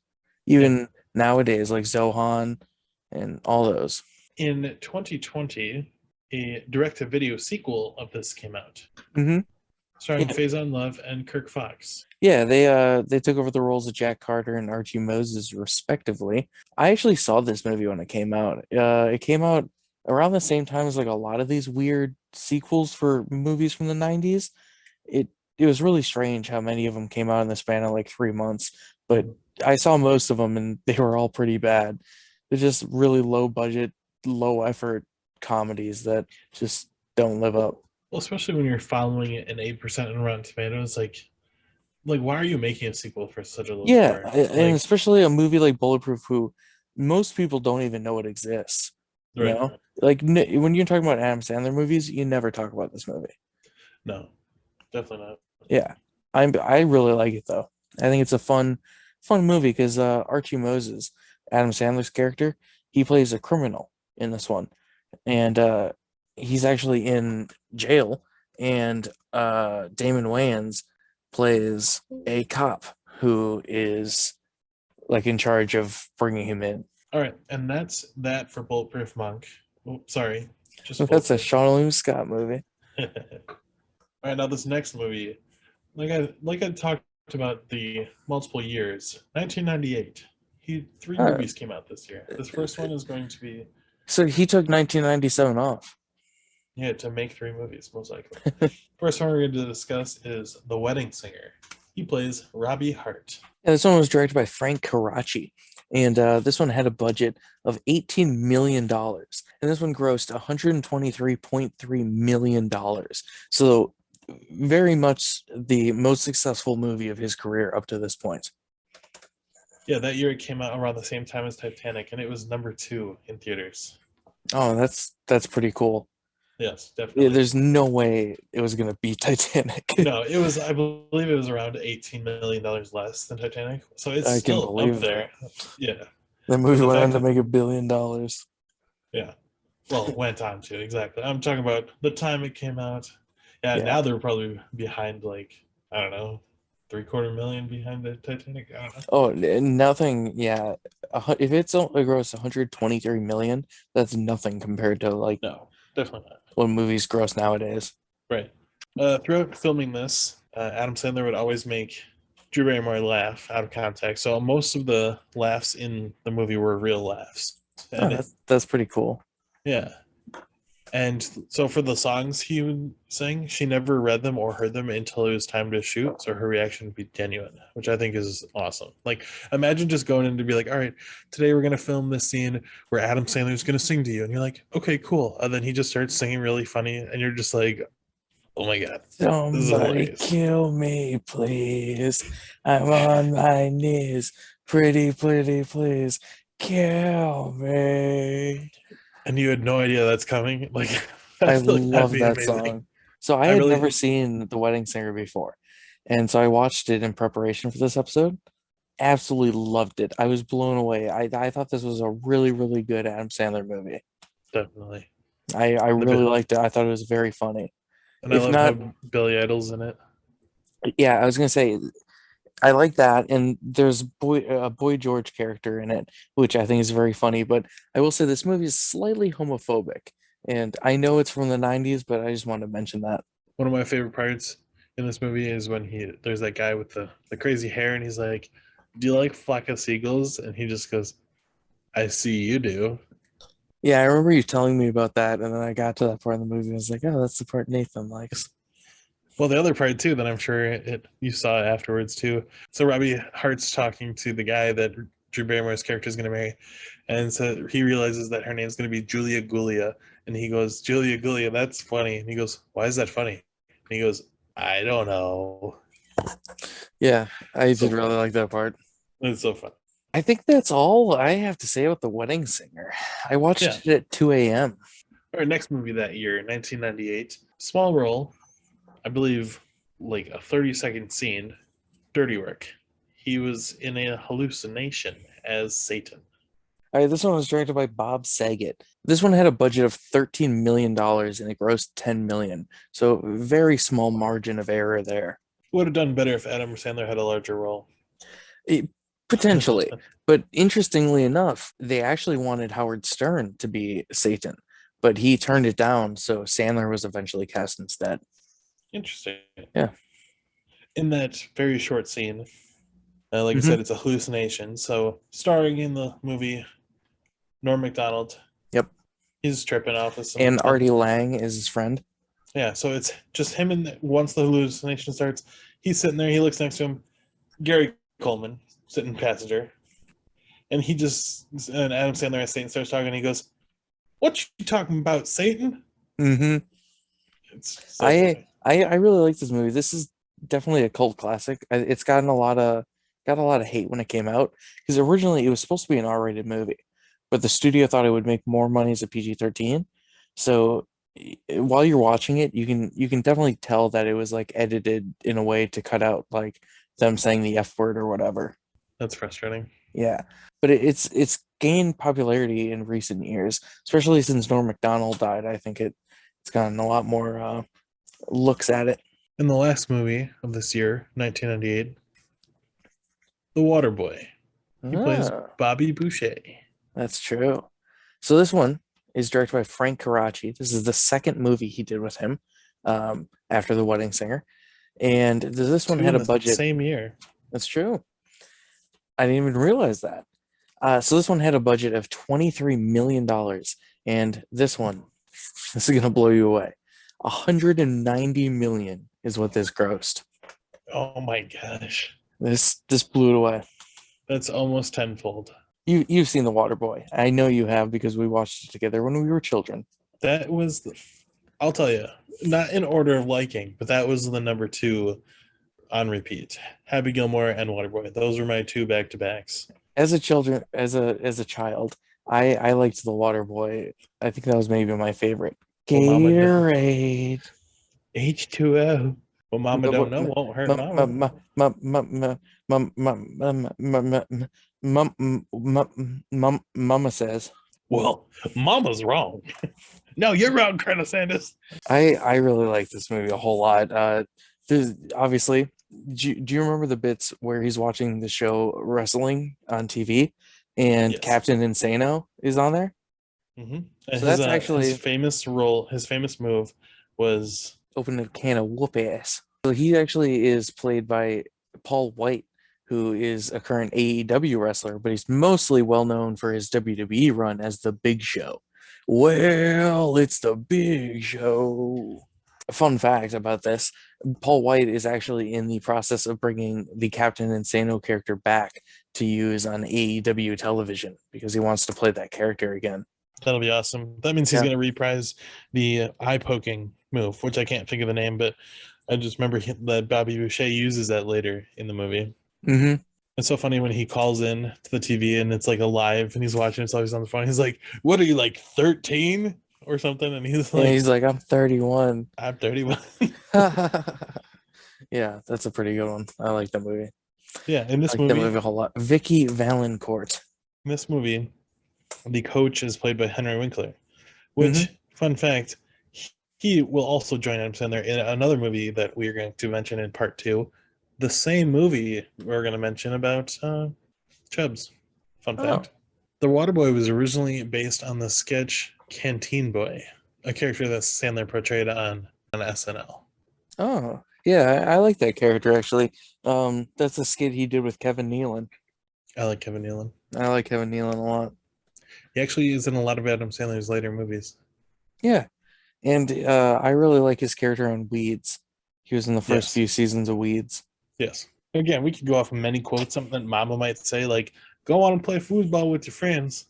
Speaker 1: Even nowadays, like Zohan and all those.
Speaker 2: In 2020, a direct-to-video sequel of this came out.
Speaker 1: Mm-hmm.
Speaker 2: starring
Speaker 1: Yeah.
Speaker 2: Faison Love and Kirk Fox.
Speaker 1: Yeah, they took over the roles of Jack Carter and Archie Moses respectively. I actually saw this movie when it came out. It came out around the same time as like a lot of these weird sequels for movies from the 90s. It it was really strange how many of them came out in the span of like 3 months, but I saw most of them and they were all pretty bad. They're just really low budget, low effort comedies that just don't live up.
Speaker 2: Well, especially when you're following it an 8% in Rotten Tomatoes, like why are you making a sequel for such a low
Speaker 1: Yeah,
Speaker 2: score?
Speaker 1: and
Speaker 2: Like,
Speaker 1: especially a movie like Bulletproof, who most people don't even know it exists. You
Speaker 2: right?
Speaker 1: know, like when you're talking about Adam Sandler movies, you never talk about this movie.
Speaker 2: No, definitely not.
Speaker 1: Yeah, I really like it though. I think it's a fun movie because Archie Moses, Adam Sandler's character, he plays a criminal in this one, and he's actually in jail, and Damon Wayans plays a cop who is like in charge of bringing him in.
Speaker 2: All right, and that's that for Bulletproof Monk. Oh, sorry, just
Speaker 1: That's a
Speaker 2: Bulletproof.
Speaker 1: Sean William Scott movie.
Speaker 2: All right, now this next movie, like I talked about the multiple years, 1998. Three
Speaker 1: Uh,
Speaker 2: movies came out this year. This first one is going to be
Speaker 1: so he took 1997 off.
Speaker 2: yeah to make three movies most likely. First one we're going to discuss is The Wedding Singer. He plays Robbie Hart.
Speaker 1: Yeah, this one was directed by Frank Karachi, and this one had a budget of $18 million, and this one grossed $123.3 million. So very much the most successful movie of his career up to this point.
Speaker 2: Yeah, that year it came out around the same time as Titanic, and it was number 2 in theaters.
Speaker 1: Oh, that's pretty cool.
Speaker 2: Yes,
Speaker 1: Yeah,
Speaker 2: definitely.
Speaker 1: there's no way it was gonna beat Titanic.
Speaker 2: No, it was. I believe it was around $18 million less than Titanic, so it's
Speaker 1: I can
Speaker 2: still up
Speaker 1: believe
Speaker 2: there. Yeah,
Speaker 1: that movie
Speaker 2: the
Speaker 1: went on
Speaker 2: fact
Speaker 1: to
Speaker 2: that
Speaker 1: make $1 billion.
Speaker 2: yeah, well, it went on to exactly. I'm talking about the time it came out. Yeah,
Speaker 1: Yeah.
Speaker 2: now they're probably behind like I don't know, 750,000 behind the Titanic. I don't know.
Speaker 1: Oh, nothing. Yeah, if it's only gross 123 million, that's nothing compared to like
Speaker 2: No, definitely not.
Speaker 1: what movies gross nowadays.
Speaker 2: Right. Throughout filming this, Adam Sandler would always make Drew Barrymore laugh out of context. So most of the laughs in the movie were real laughs.
Speaker 1: Oh,
Speaker 2: And
Speaker 1: that's pretty cool.
Speaker 2: yeah. And so for the songs he would sing, she never read them or heard them until it was time to shoot. So her reaction would be genuine, which I think is awesome. Like, imagine just going in to be like, all right, today we're going to film this scene where Adam Sandler is going to sing to you. And you're like, okay, cool. And then he just starts singing really funny. And you're just like, oh my God, this is
Speaker 1: Somebody
Speaker 2: hilarious.
Speaker 1: kill me, please. I'm on my knees. Pretty, pretty, please kill me.
Speaker 2: And you had no idea that's coming. Like,
Speaker 1: I
Speaker 2: I feel like that'd
Speaker 1: love
Speaker 2: be
Speaker 1: that
Speaker 2: amazing.
Speaker 1: song. So I
Speaker 2: I
Speaker 1: had
Speaker 2: really,
Speaker 1: never seen The Wedding Singer before. And so I watched it in preparation for this episode. Absolutely loved it. I was blown away. I thought this was a really, really good Adam Sandler movie.
Speaker 2: definitely.
Speaker 1: I
Speaker 2: The
Speaker 1: really
Speaker 2: bit,
Speaker 1: liked it. I thought it was very funny.
Speaker 2: and I
Speaker 1: If
Speaker 2: love
Speaker 1: not,
Speaker 2: how Billy Idol's in it.
Speaker 1: yeah, I was gonna say I like that, and there's a Boy George character in it, which I think is very funny. But I will say this movie is slightly homophobic, and I know it's from the '90s, but I just wanted to mention that.
Speaker 2: One of my favorite parts in this movie is when there's that guy with the crazy hair, and he's like, "Do you like flock of seagulls?" And he just goes, "I see you do."
Speaker 1: Yeah, I remember you telling me about that, and then I got to that part of the movie, and I was like, oh, that's the part Nathan likes.
Speaker 2: Well, the other part too that I'm sure you saw afterwards too. So Robbie Hart's talking to the guy that Drew Barrymore's character is going to marry, and so he realizes that her name's going to be Julia Gulia, and he goes, "Julia Gulia, that's funny." And he goes, "Why is that funny?" And he goes, "I don't know."
Speaker 1: Yeah, I
Speaker 2: So
Speaker 1: did really
Speaker 2: fun.
Speaker 1: like that part.
Speaker 2: It's so fun.
Speaker 1: I think that's all I have to say about The Wedding Singer. I watched
Speaker 2: Yeah.
Speaker 1: it at 2 a.m.
Speaker 2: Our next movie that year, 1998, small role, I believe, like a 30-second scene, Dirty Work. He was in a hallucination as Satan.
Speaker 1: All right, this one was directed by Bob Saget. This one had a budget of $13 million and it grossed 10 million. So very small margin of error there.
Speaker 2: Would have done better if Adam Sandler had a larger role.
Speaker 1: Potentially. But interestingly enough, they actually wanted Howard Stern to be Satan, but he turned it down. So Sandler was eventually cast instead.
Speaker 2: Interesting.
Speaker 1: Yeah.
Speaker 2: In that very short scene, like I
Speaker 1: Mm-hmm.
Speaker 2: said, it's a hallucination. So, starring in the movie, Norm Macdonald,
Speaker 1: Yep.
Speaker 2: he's tripping off with some.
Speaker 1: And Artie Lang is his friend.
Speaker 2: Yeah, so it's just him, and once the hallucination starts, he's sitting there. He looks next to him, Gary Coleman, sitting passenger, and and Adam Sandler as Satan starts talking. And he goes, "What you talking about, Satan?"
Speaker 1: Mm-hmm.
Speaker 2: It's so funny.
Speaker 1: I really like this movie. This is definitely a cult classic. It's gotten got a lot of hate when it came out because originally it was supposed to be an R-rated movie, but the studio thought it would make more money as a PG-13. So while you're watching it, you can definitely tell that it was like edited in a way to cut out like them saying the F word or whatever.
Speaker 2: That's frustrating.
Speaker 1: Yeah, but it's gained popularity in recent years, especially since Norm Macdonald died. I think it's gotten a lot more looks at it.
Speaker 2: In the last movie of this year, 1998, The Waterboy. He plays
Speaker 1: Ah,
Speaker 2: Bobby Boucher.
Speaker 1: that's true. So this one is directed by Frank Karachi. This is the second movie he did with him after The Wedding Singer, and this one
Speaker 2: Two
Speaker 1: had
Speaker 2: in
Speaker 1: a
Speaker 2: the
Speaker 1: budget.
Speaker 2: same year.
Speaker 1: That's true. I didn't even realize that. So this one had a budget of $23 million, and this one, this is gonna blow you away. 190 million is what this grossed.
Speaker 2: Oh my gosh.
Speaker 1: This blew it away.
Speaker 2: That's almost tenfold.
Speaker 1: You've seen The Waterboy. I know you have because we watched it together when we were children.
Speaker 2: That was, I'll tell you, not in order of liking, but that was the number two on repeat. Happy Gilmore and Waterboy. Those were my two back to backs.
Speaker 1: As a child, I liked The Waterboy. I think that was maybe my favorite.
Speaker 2: Well, Mama
Speaker 1: Gatorade.
Speaker 2: H2O. What Mama don't know won't hurt Mama.
Speaker 1: Mama says.
Speaker 2: Well, Mama's wrong. No, you're wrong, Colonel Sanders.
Speaker 1: I really like this movie a whole lot. There's obviously, do you remember the bits where he's watching the show wrestling on TV and
Speaker 2: Yes.
Speaker 1: Captain Insano is on there?
Speaker 2: Mm-hmm.
Speaker 1: So that's actually
Speaker 2: his famous role. His famous move was
Speaker 1: open a can of whoop ass. So he actually is played by Paul White, who is a current AEW wrestler, but he's mostly well known for his WWE run as the Big Show. Well, it's the Big Show. A fun fact about this, Paul White is actually in the process of bringing the Captain Insano character back to use on AEW television because he wants to play that character again.
Speaker 2: That'll be awesome. That means he's going to reprise the eye poking move, which I can't think of the name, but I just remember that Bobby Boucher uses that later in the movie.
Speaker 1: Mm-hmm.
Speaker 2: It's so funny when he calls in to the TV and it's like a live and he's watching himself. He's on the phone. He's like, "What are you, like 13 or something?" And he's like,
Speaker 1: "I'm 31."
Speaker 2: I'm 31.
Speaker 1: Yeah, that's a pretty good one. I like that movie.
Speaker 2: Yeah, in this
Speaker 1: I like
Speaker 2: movie,
Speaker 1: that movie a whole lot. Vicky Valancourt.
Speaker 2: In this movie, the coach is played by Henry Winkler, which, fun fact, he will also join Adam Sandler in another movie that we are going to mention in part 2. The same movie we're going to mention about Chubbs. Fun fact. The Waterboy was originally based on the sketch Canteen Boy, a character that Sandler portrayed on SNL.
Speaker 1: Oh, yeah, I like that character actually. That's a skit he did with Kevin Nealon.
Speaker 2: I like Kevin Nealon.
Speaker 1: I like Kevin Nealon a lot.
Speaker 2: He actually is in a lot of Adam Sandler's later movies.
Speaker 1: Yeah, and I really like his character on Weeds. He was in the first few seasons of Weeds.
Speaker 2: Yes. Again, we could go off of many quotes, something that Mama might say, like, "Go on and play foosball with your friends."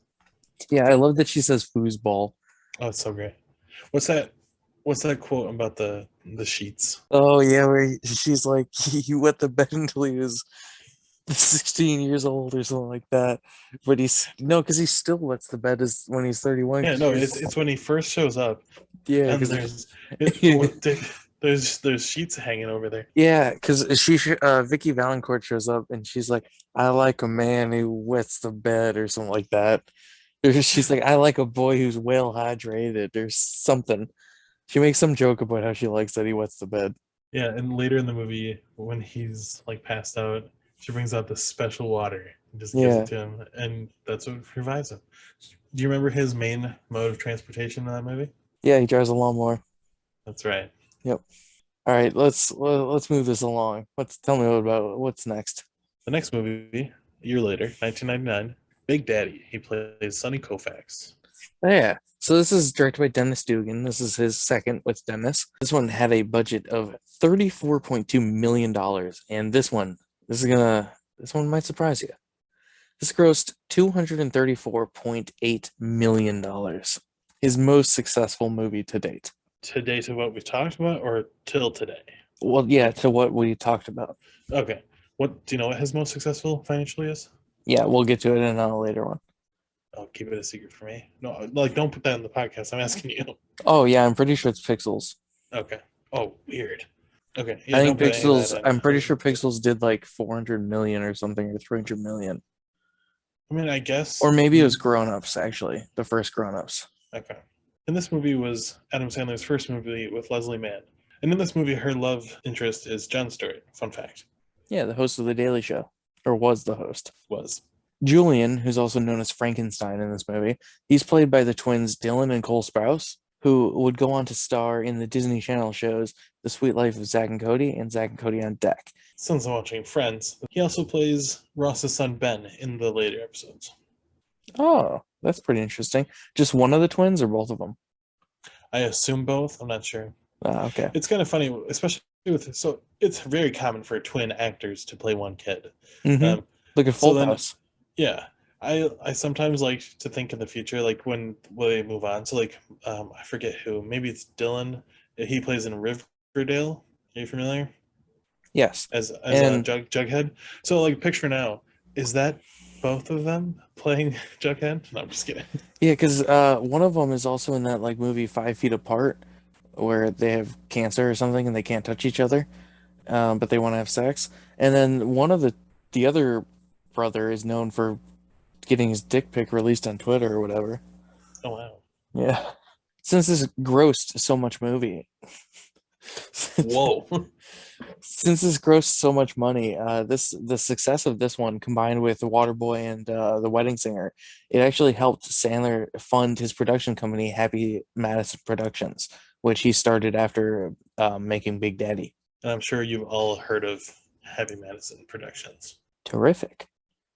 Speaker 1: Yeah, I love that she says foosball.
Speaker 2: Oh, it's so great. What's that quote about the sheets?
Speaker 1: Oh yeah, where she's like, he wet the bed until he was 16 years old or something like that. But because he still wets the bed as when he's 31.
Speaker 2: Yeah, no, it's when he first shows up.
Speaker 1: Yeah,
Speaker 2: because there's sheets hanging over there.
Speaker 1: Yeah, because Vicky Valancourt shows up and she's like, "I like a man who wets the bed" or something like that. She's like, "I like a boy who's well hydrated" or something. She makes some joke about how she likes that he wets the bed.
Speaker 2: Yeah, and later in the movie, when he's like passed out, she brings out the special water and just gives it to him, and that's what revives him. Do you remember his main mode of transportation in that movie?
Speaker 1: Yeah, he drives a lawnmower.
Speaker 2: That's right.
Speaker 1: Yep. All right, let's move this along. Let's tell me about what's next.
Speaker 2: The next movie, a year later, 1999, Big Daddy. He plays Sonny Koufax.
Speaker 1: Oh, yeah. So this is directed by Dennis Dugan. This is his second with Dennis. This one had a budget of $34.2 million. And this one might surprise you. This grossed $234.8 million. His most successful movie to date.
Speaker 2: To date of what we talked about, or till today?
Speaker 1: Well, yeah, to what we talked about.
Speaker 2: Okay. What do you know what his most successful financially is?
Speaker 1: Yeah, we'll get to it in a later one.
Speaker 2: I'll keep it a secret for me. No, like don't put that in the podcast. I'm asking you.
Speaker 1: Oh, yeah, I'm pretty sure it's Pixels.
Speaker 2: Okay. Oh, weird. Okay.
Speaker 1: I think
Speaker 2: don't put any of
Speaker 1: Pixels,
Speaker 2: that in.
Speaker 1: I'm pretty sure Pixels did like 400 million or something, or 300 million.
Speaker 2: I mean, I guess.
Speaker 1: Or maybe it was Grown Ups, actually, the first Grown Ups.
Speaker 2: Okay. And this movie was Adam Sandler's first movie with Leslie Mann. And in this movie, her love interest is Jon Stewart. Fun fact.
Speaker 1: Yeah, the host of The Daily Show, or was the host.
Speaker 2: Was.
Speaker 1: Julian, who's also known as Frankenstein in this movie, he's played by the twins Dylan and Cole Sprouse, who would go on to star in the Disney Channel shows The Sweet Life of Zack and Cody and Zack and Cody on Deck.
Speaker 2: Since I'm watching Friends, he also plays Ross's son Ben in the later episodes.
Speaker 1: Oh, that's pretty interesting. Just one of the twins or both of them?
Speaker 2: I assume both. I'm not sure.
Speaker 1: Okay.
Speaker 2: It's kind of funny, especially so it's very common for twin actors to play one kid.
Speaker 1: Mm-hmm. Look at Full
Speaker 2: so
Speaker 1: House.
Speaker 2: Yeah. I sometimes like to think in the future, like when they move on. So like I forget who. Maybe it's Dylan. He plays in Riverdale. Are you familiar?
Speaker 1: Yes.
Speaker 2: As a Jughead. So like picture now, is that both of them playing Jughead? No, I'm just kidding.
Speaker 1: Yeah, because one of them is also in that like movie 5 Feet Apart, where they have cancer or something and they can't touch each other, but they want to have sex. And then one of the other brother is known for getting his dick pic released on Twitter or whatever.
Speaker 2: Oh wow.
Speaker 1: Yeah. Since this grossed so much movie.
Speaker 2: Whoa.
Speaker 1: Since this grossed so much money, the success of this one combined with the Waterboy and the Wedding Singer, it actually helped Sandler fund his production company, Happy Madison Productions, which he started after making Big Daddy.
Speaker 2: And I'm sure you've all heard of Happy Madison Productions.
Speaker 1: Terrific.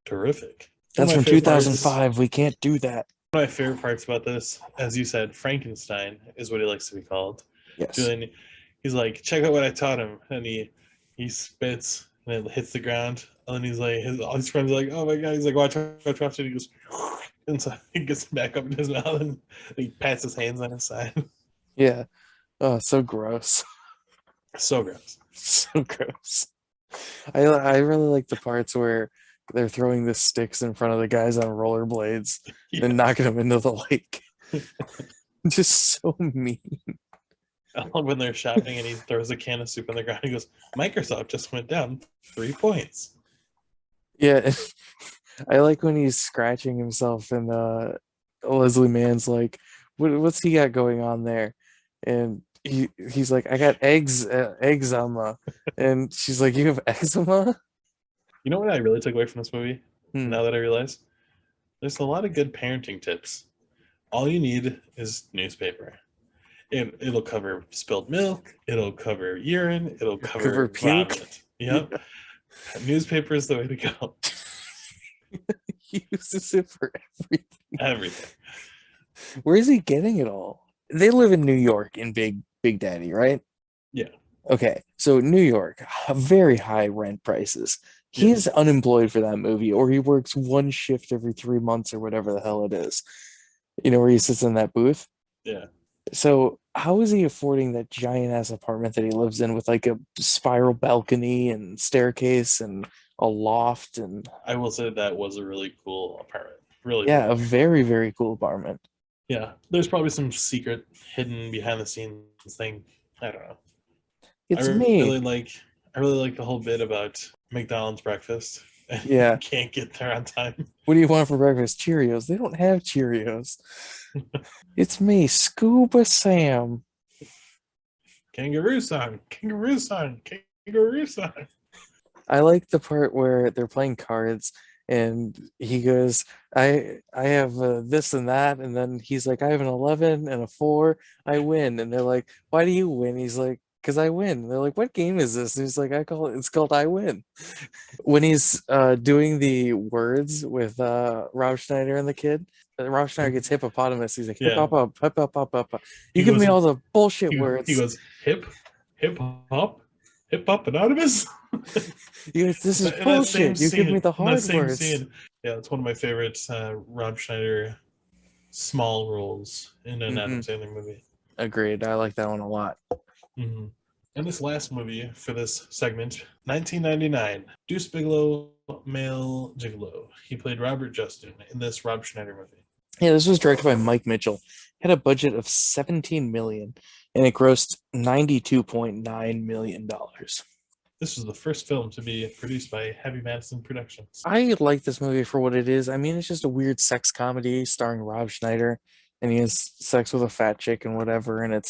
Speaker 1: That's from 2005. We can't do that.
Speaker 2: One of my favorite parts about this, as you said, Frankenstein is what he likes to be called.
Speaker 1: Yes.
Speaker 2: Julian, he's like, check out what I taught him. And he spits and it hits the ground. And then he's like, all his friends are like, oh my God. He's like, watch. And he goes, and so he gets back up in his mouth and he pats his hands on his side.
Speaker 1: Yeah. Oh, so gross.
Speaker 2: So gross.
Speaker 1: So gross. I really like the parts where they're throwing the sticks in front of the guys on rollerblades and knocking them into the lake. Just so mean.
Speaker 2: When they're shopping and he throws a can of soup on the ground, he goes, Microsoft just went down 3 points.
Speaker 1: Yeah. I like when he's scratching himself and Leslie Mann's like, what's he got going on there? And he's like, I got eczema. And she's like, you have eczema?
Speaker 2: You know what I really took away from this movie? Now that I realize? There's a lot of good parenting tips. All you need is newspaper. It'll cover spilled milk. It'll cover urine. It'll cover vomit. Yep. Yeah. Newspaper is the way to go.
Speaker 1: He uses it for everything.
Speaker 2: Everything.
Speaker 1: Where is he getting it all? They live in New York in Big Daddy, right?
Speaker 2: Yeah.
Speaker 1: Okay, so New York, very high rent prices. He's unemployed for that movie, or he works one shift every 3 months or whatever the hell it is. You know, where he sits in that booth?
Speaker 2: Yeah.
Speaker 1: So how is he affording that giant ass apartment that he lives in with like a spiral balcony and staircase and a loft? And
Speaker 2: I will say that was a really cool apartment. Really
Speaker 1: yeah,
Speaker 2: cool.
Speaker 1: a very, very cool apartment.
Speaker 2: Yeah, there's probably some secret hidden behind the scenes thing. I don't know.
Speaker 1: It's
Speaker 2: I
Speaker 1: me.
Speaker 2: really like the whole bit about McDonald's breakfast.
Speaker 1: Yeah.
Speaker 2: Can't get there on time.
Speaker 1: What do you want for breakfast? Cheerios. They don't have Cheerios. It's me, Scuba Sam.
Speaker 2: Kangaroo song.
Speaker 1: I like the part where they're playing cards and he goes, I have this and that, and then he's like, I have an 11 and a 4, I win. And they're like, why do you win? He's like, because I win. They're like, what game is this? And he's like, it's called I Win. When he's doing the words with Rob Schneider and the kid, Rob Schneider gets hippopotamus. He's like, hip
Speaker 2: Yeah.
Speaker 1: hop up, hip hop up, up. You
Speaker 2: He
Speaker 1: give me
Speaker 2: goes
Speaker 1: all the bullshit
Speaker 2: he
Speaker 1: words.
Speaker 2: goes hip hop anonymous.
Speaker 1: He goes, this is
Speaker 2: In that same
Speaker 1: bullshit. You give me
Speaker 2: scene,
Speaker 1: the
Speaker 2: in that
Speaker 1: hard
Speaker 2: same
Speaker 1: words.
Speaker 2: scene, yeah, it's one of my favorite Rob Schneider small roles in an Adam Sandler movie.
Speaker 1: Agreed. I like that one a lot.
Speaker 2: Mm-hmm. And this last movie for this segment, 1999, Deuce Bigalow, Male Gigolo. He played Robert Justin in this Rob Schneider movie.
Speaker 1: Yeah, this was directed by Mike Mitchell. It had a budget of $17 million, and it grossed $92.9 million.
Speaker 2: This was the first film to be produced by Heavy Madison Productions.
Speaker 1: I like this movie for what it is. I mean, it's just a weird sex comedy starring Rob Schneider, and he has sex with a fat chick and whatever, and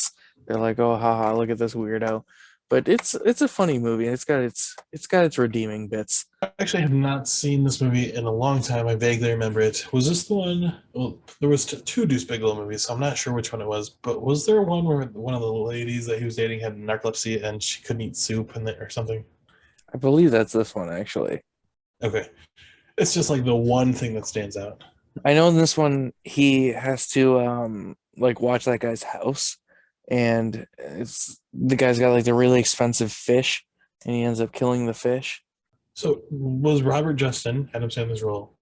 Speaker 1: they're like, oh, haha, look at this weirdo. But it's a funny movie, and it's got its redeeming bits.
Speaker 2: I actually have not seen this movie in a long time. I vaguely remember it. Was this the one? Well, there was two Deuce Bigalow movies, so I'm not sure which one it was. But was there one where one of the ladies that he was dating had narcolepsy and she couldn't eat soup or something?
Speaker 1: I believe that's this one, actually.
Speaker 2: Okay. It's just like the one thing that stands out.
Speaker 1: I know in this one he has to like watch that guy's house, and the guy's got like the really expensive fish, and he ends up killing the fish.
Speaker 2: So was Robert Justin, Adam Sandler's role,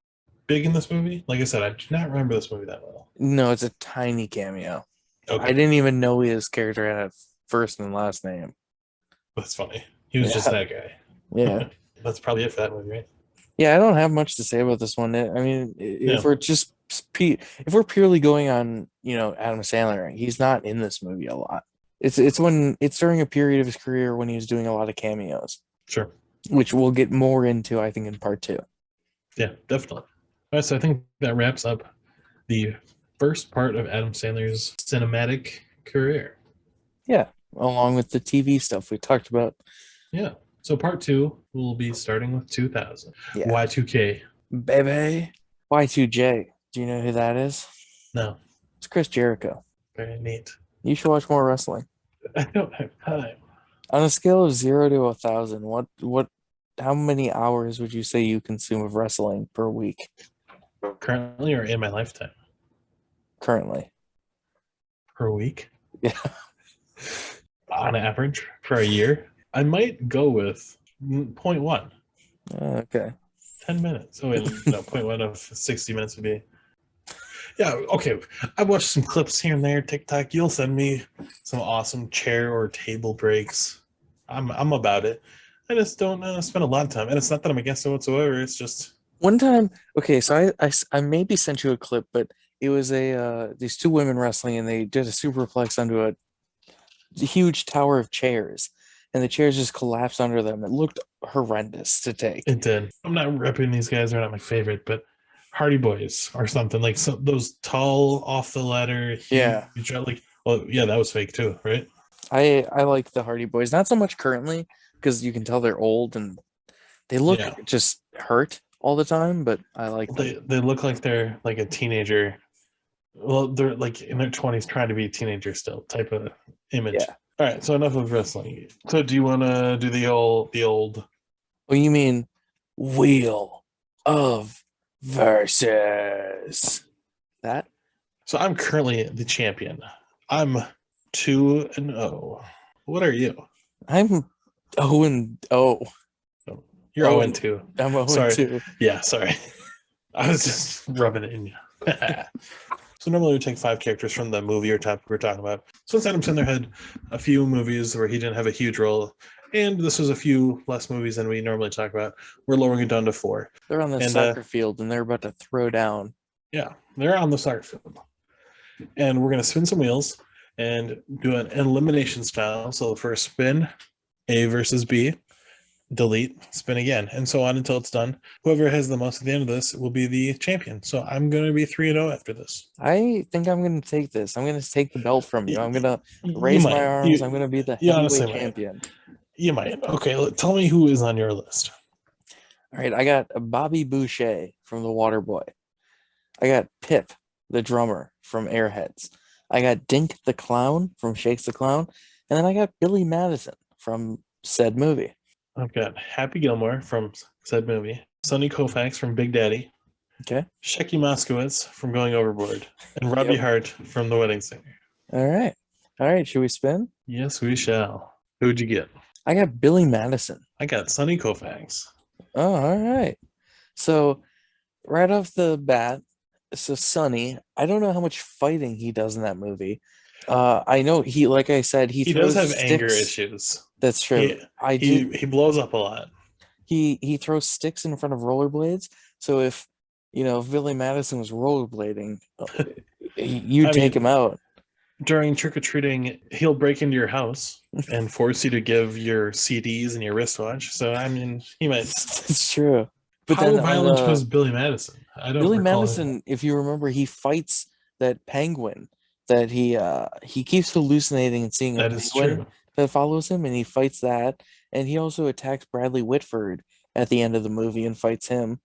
Speaker 2: big in this movie? Like I said, I do not remember this movie that well.
Speaker 1: No, it's a tiny cameo.
Speaker 2: Okay.
Speaker 1: I didn't even know his character had a first and last name.
Speaker 2: That's funny. He was just that guy.
Speaker 1: Yeah.
Speaker 2: That's probably it for that movie, right?
Speaker 1: Yeah, I don't have much to say about this one. I mean, if we're purely going on, Adam Sandler, he's not in this movie a lot. It's during a period of his career when he was doing a lot of cameos.
Speaker 2: Sure.
Speaker 1: Which we'll get more into, I think, in part 2.
Speaker 2: Yeah, definitely. All right, so I think that wraps up the first part of Adam Sandler's cinematic career.
Speaker 1: Yeah, along with the TV stuff we talked about.
Speaker 2: Yeah. So part 2 will be starting with 2000.
Speaker 1: Yeah.
Speaker 2: Y2K.
Speaker 1: Baby. Y2J. Do you know who that is?
Speaker 2: No.
Speaker 1: It's Chris Jericho.
Speaker 2: Very neat.
Speaker 1: You should watch more wrestling.
Speaker 2: I don't have time.
Speaker 1: On a scale of 0 to 1,000, how many hours would you say you consume of wrestling per week?
Speaker 2: Currently or in my lifetime?
Speaker 1: Currently.
Speaker 2: Per week?
Speaker 1: Yeah.
Speaker 2: On average for a year? I might go with 0.1.
Speaker 1: Okay.
Speaker 2: 10 minutes. Oh, wait, no, 0.1 of 60 minutes would be. Yeah, okay. I watched some clips here and there, TikTok. You'll send me some awesome chair or table breaks. I'm about it. I just don't spend a lot of time. And it's not that I'm against it whatsoever. It's just.
Speaker 1: One time, okay, so I maybe sent you a clip, but it was these two women wrestling, and they did a superplex onto a huge tower of chairs, and the chairs just collapsed under them. It looked horrendous to take.
Speaker 2: It did. I'm not repping these guys. They're not my favorite, but Hardy Boys or something like those tall, off the ladder.
Speaker 1: Yeah.
Speaker 2: That was fake too, right?
Speaker 1: I like the Hardy Boys, not so much currently because you can tell they're old and they look just hurt all the time. But I like them.
Speaker 2: They look like they're like a teenager. Well, they're like in their 20s trying to be a teenager still type of image. Yeah. All right, so enough of wrestling. So do you want to do the old?
Speaker 1: Well, you mean Wheel of Versus that?
Speaker 2: So I'm currently the champion. I'm 2-0. What are you?
Speaker 1: I'm 0-0.
Speaker 2: You're 0-2.
Speaker 1: I'm 0-2.
Speaker 2: Yeah, sorry. I was just rubbing it in you. So normally we take 5 characters from the movie or topic we're talking about. Since Adam Sandler had a few movies where he didn't have a huge role, and this was a few less movies than we normally talk about, we're lowering it down to 4.
Speaker 1: They're on the soccer field, and they're about to throw down.
Speaker 2: Yeah, they're on the soccer field. And we're going to spin some wheels and do an elimination style. So the first spin, A versus B. Delete, spin again, and so on until it's done. Whoever has the most at the end of this will be the champion. So I'm going to be 3-0 after this.
Speaker 1: I think I'm going to take this. I'm going to take the belt from you. I'm going to raise my arms. I'm going to be the heavyweight champion.
Speaker 2: You might. Okay, tell me who is on your list.
Speaker 1: All right, I got Bobby Boucher from the Waterboy. I got Pip, the drummer from Airheads. I got Dink the Clown from Shakes the Clown. And then I got Billy Madison from said movie.
Speaker 2: I've got Happy Gilmore from said movie, Sonny Koufax from Big Daddy,
Speaker 1: Okay.
Speaker 2: Shecky Moskowitz from Going Overboard, and Robbie
Speaker 1: Yep.
Speaker 2: Hart from The Wedding Singer.
Speaker 1: All right. All right. Should we spin?
Speaker 2: Yes, we shall. Who'd you get?
Speaker 1: I got Billy Madison.
Speaker 2: I got Sonny Koufax.
Speaker 1: Oh, all right. So right off the bat, so Sonny, I don't know how much fighting he does in that movie. I know he, like I said, he
Speaker 2: does
Speaker 1: throws
Speaker 2: have anger
Speaker 1: sticks.
Speaker 2: issues.
Speaker 1: That's true.
Speaker 2: He blows up a lot.
Speaker 1: He throws sticks in front of rollerblades. So if Billy Madison was rollerblading, you'd take him out.
Speaker 2: During trick-or-treating, he'll break into your house and force you to give your CDs and your wristwatch. So, I mean, he might.
Speaker 1: It's true. But
Speaker 2: How
Speaker 1: then
Speaker 2: violent was Billy Madison? I don't
Speaker 1: Billy
Speaker 2: recall
Speaker 1: Madison,
Speaker 2: him.
Speaker 1: if you remember, he fights that penguin that he keeps hallucinating and seeing a
Speaker 2: That is
Speaker 1: penguin
Speaker 2: true.
Speaker 1: that follows him, and he fights that. And he also attacks Bradley Whitford at the end of the movie and fights him.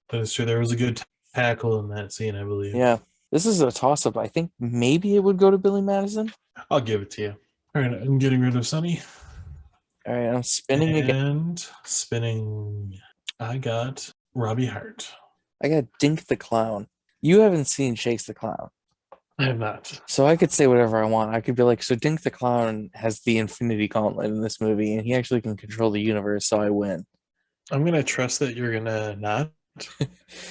Speaker 2: That is true. There was a good tackle in that scene, I believe.
Speaker 1: Yeah. This is a toss-up. I think maybe it would go to Billy Madison.
Speaker 2: I'll give it to you. All right, I'm getting rid of Sonny.
Speaker 1: All right, I'm spinning again.
Speaker 2: And spinning. I got Robbie Hart.
Speaker 1: I got Dink the Clown. You haven't seen Shakes the Clown.
Speaker 2: I have not.
Speaker 1: So I could say whatever I want. I could be like, so Dink the Clown has the Infinity Gauntlet in this movie, and he actually can control the universe, so I win.
Speaker 2: I'm going to trust that you're going to not.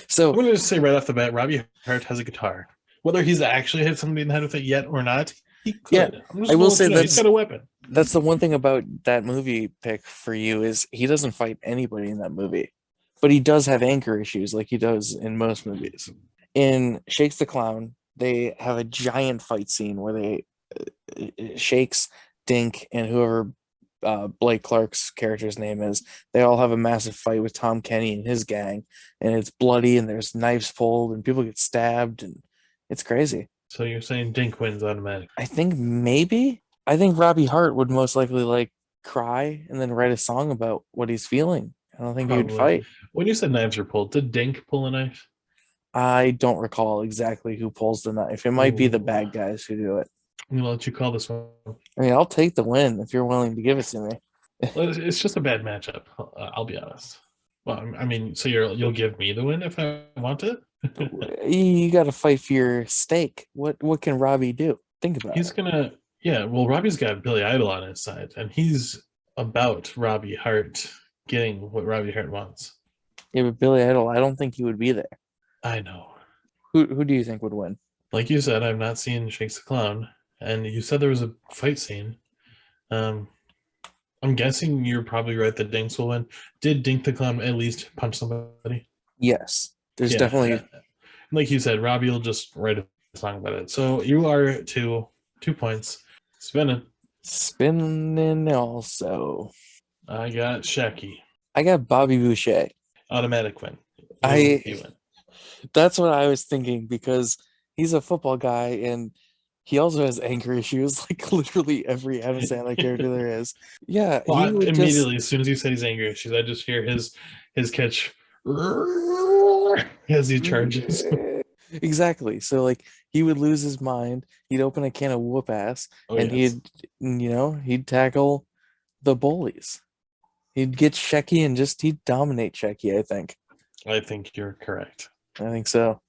Speaker 1: So
Speaker 2: I'm going to just say right off the bat, Robbie Hart has a guitar. Whether he's actually hit somebody in the head with it yet or not, he could.
Speaker 1: Yeah, I will say
Speaker 2: he's got a weapon.
Speaker 1: That's the one thing about that movie pick for you is he doesn't fight anybody in that movie, but he does have anger issues like he does in most movies. In Shakes the Clown, they have a giant fight scene where they Shakes, Dink, and whoever Blake Clark's character's name is, they all have a massive fight with Tom Kenny and his gang, and it's bloody and there's knives pulled and people get stabbed and it's crazy.
Speaker 2: So you're saying Dink wins automatically?
Speaker 1: I think Robbie Hart would most likely cry and then write a song about what he's feeling. I don't think he would fight.
Speaker 2: When you said knives are pulled, did Dink pull a knife?
Speaker 1: I don't recall exactly who pulls the knife. It might be the bad guys who do it.
Speaker 2: I'm gonna let you call this one.
Speaker 1: I mean, I'll take the win if you're willing to give it to me.
Speaker 2: It's just a bad matchup. I'll be honest. Well, I mean, so you'll give me the win if I want it?
Speaker 1: You got to fight for your stake. What can Robbie do? Think about it.
Speaker 2: Well, Robbie's got Billy Idol on his side, and he's about Robbie Hart getting what Robbie Hart wants.
Speaker 1: Yeah, but Billy Idol, I don't think he would be there.
Speaker 2: I know.
Speaker 1: Who do you think would win?
Speaker 2: Like you said, I've not seen Shakes the Clown, and you said there was a fight scene. I'm guessing you're probably right that Dinks will win. Did Dink the Clown at least punch somebody?
Speaker 1: Yes. There's definitely...
Speaker 2: Like you said, Robbie will just write a song about it. So you are 2 points. Spinning
Speaker 1: also.
Speaker 2: I got Shecky.
Speaker 1: I got Bobby Boucher.
Speaker 2: Automatic win.
Speaker 1: That's what I was thinking because he's a football guy and he also has anger issues, like literally every Adam Sandler character there is. Yeah.
Speaker 2: Well, immediately, as soon as you said he's anger issues, I just hear his catch as he charges.
Speaker 1: Exactly. So he would lose his mind. He'd open a can of whoop ass he'd tackle the bullies. He'd get Shecky and he'd dominate Shecky, I think.
Speaker 2: I think you're correct.
Speaker 1: I think so.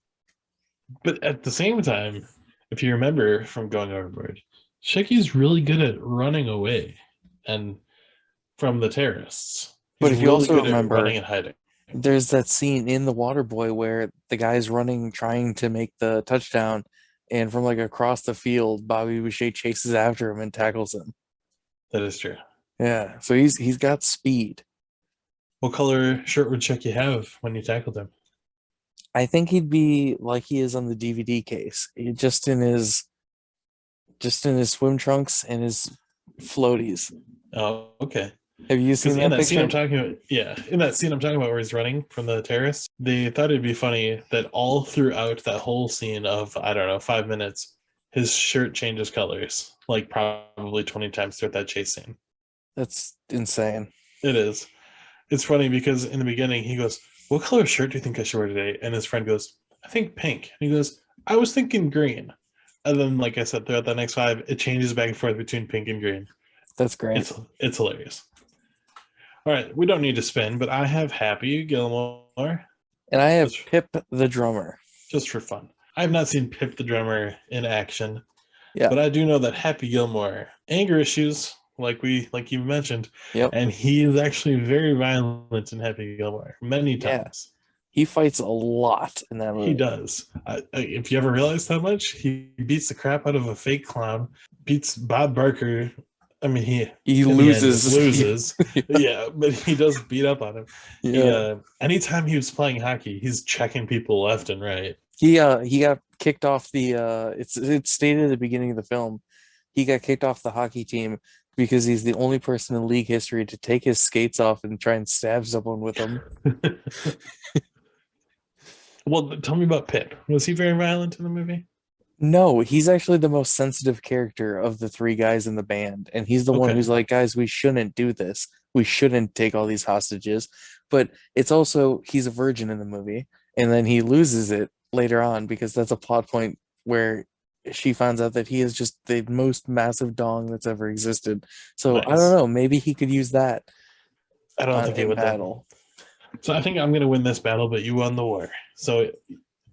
Speaker 2: But at the same time, if you remember from Going Overboard, Shecky's really good at running away and from the terrorists.
Speaker 1: But if you also remember,
Speaker 2: running and hiding.
Speaker 1: There's that scene in The Waterboy where the guy's running, trying to make the touchdown, and from across the field, Bobby Boucher chases after him and tackles him.
Speaker 2: That is true.
Speaker 1: Yeah, so he's got speed.
Speaker 2: What color shirt would Shecky have when you tackled him?
Speaker 1: I think he'd be like he is on the DVD case, just in his swim trunks and his floaties.
Speaker 2: Oh, okay.
Speaker 1: Have you seen that picture?
Speaker 2: Scene I'm talking about, yeah, in that scene I'm talking about where he's running from the terrorists, they thought it'd be funny that all throughout that whole scene of, 5 minutes, his shirt changes colors, probably 20 times throughout that chase scene.
Speaker 1: That's insane.
Speaker 2: It is. It's funny because in the beginning he goes, "What color shirt do you think I should wear today?" And his friend goes, "I think pink." And he goes, "I was thinking green." And then, like I said, throughout the next 5, it changes back and forth between pink and green.
Speaker 1: That's great.
Speaker 2: It's hilarious. All right, we don't need to spin, but I have Happy Gilmore.
Speaker 1: And I have Pip the drummer.
Speaker 2: Just for fun. I have not seen Pip the drummer in action.
Speaker 1: Yeah.
Speaker 2: But I do know that Happy Gilmore, anger issues, like you mentioned.
Speaker 1: Yep.
Speaker 2: And he is actually very violent in Happy Gilmore many times.
Speaker 1: He fights a lot in that movie.
Speaker 2: He does. If you ever realized how much, he beats the crap out of a fake clown, beats Bob Barker. I mean, he loses. Yeah, but he does beat up on him. Yeah. Anytime he was playing hockey, he's checking people left and right.
Speaker 1: He got kicked off the it's stated at the beginning of the film. He got kicked off the hockey team because he's the only person in league history to take his skates off and try and stab someone with them.
Speaker 2: Well, tell me about Pip. Was he very violent in the movie?
Speaker 1: No, he's actually the most sensitive character of the three guys in the band. And he's the one who's like, guys, we shouldn't do this. We shouldn't take all these hostages. But it's also, he's a virgin in the movie. And then he loses it later on because that's a plot point where she finds out that he is just the most massive dong that's ever existed. So nice. I don't know. Maybe he could use that.
Speaker 2: I don't think he would battle. So I think I'm going to win this battle, but you won the war. So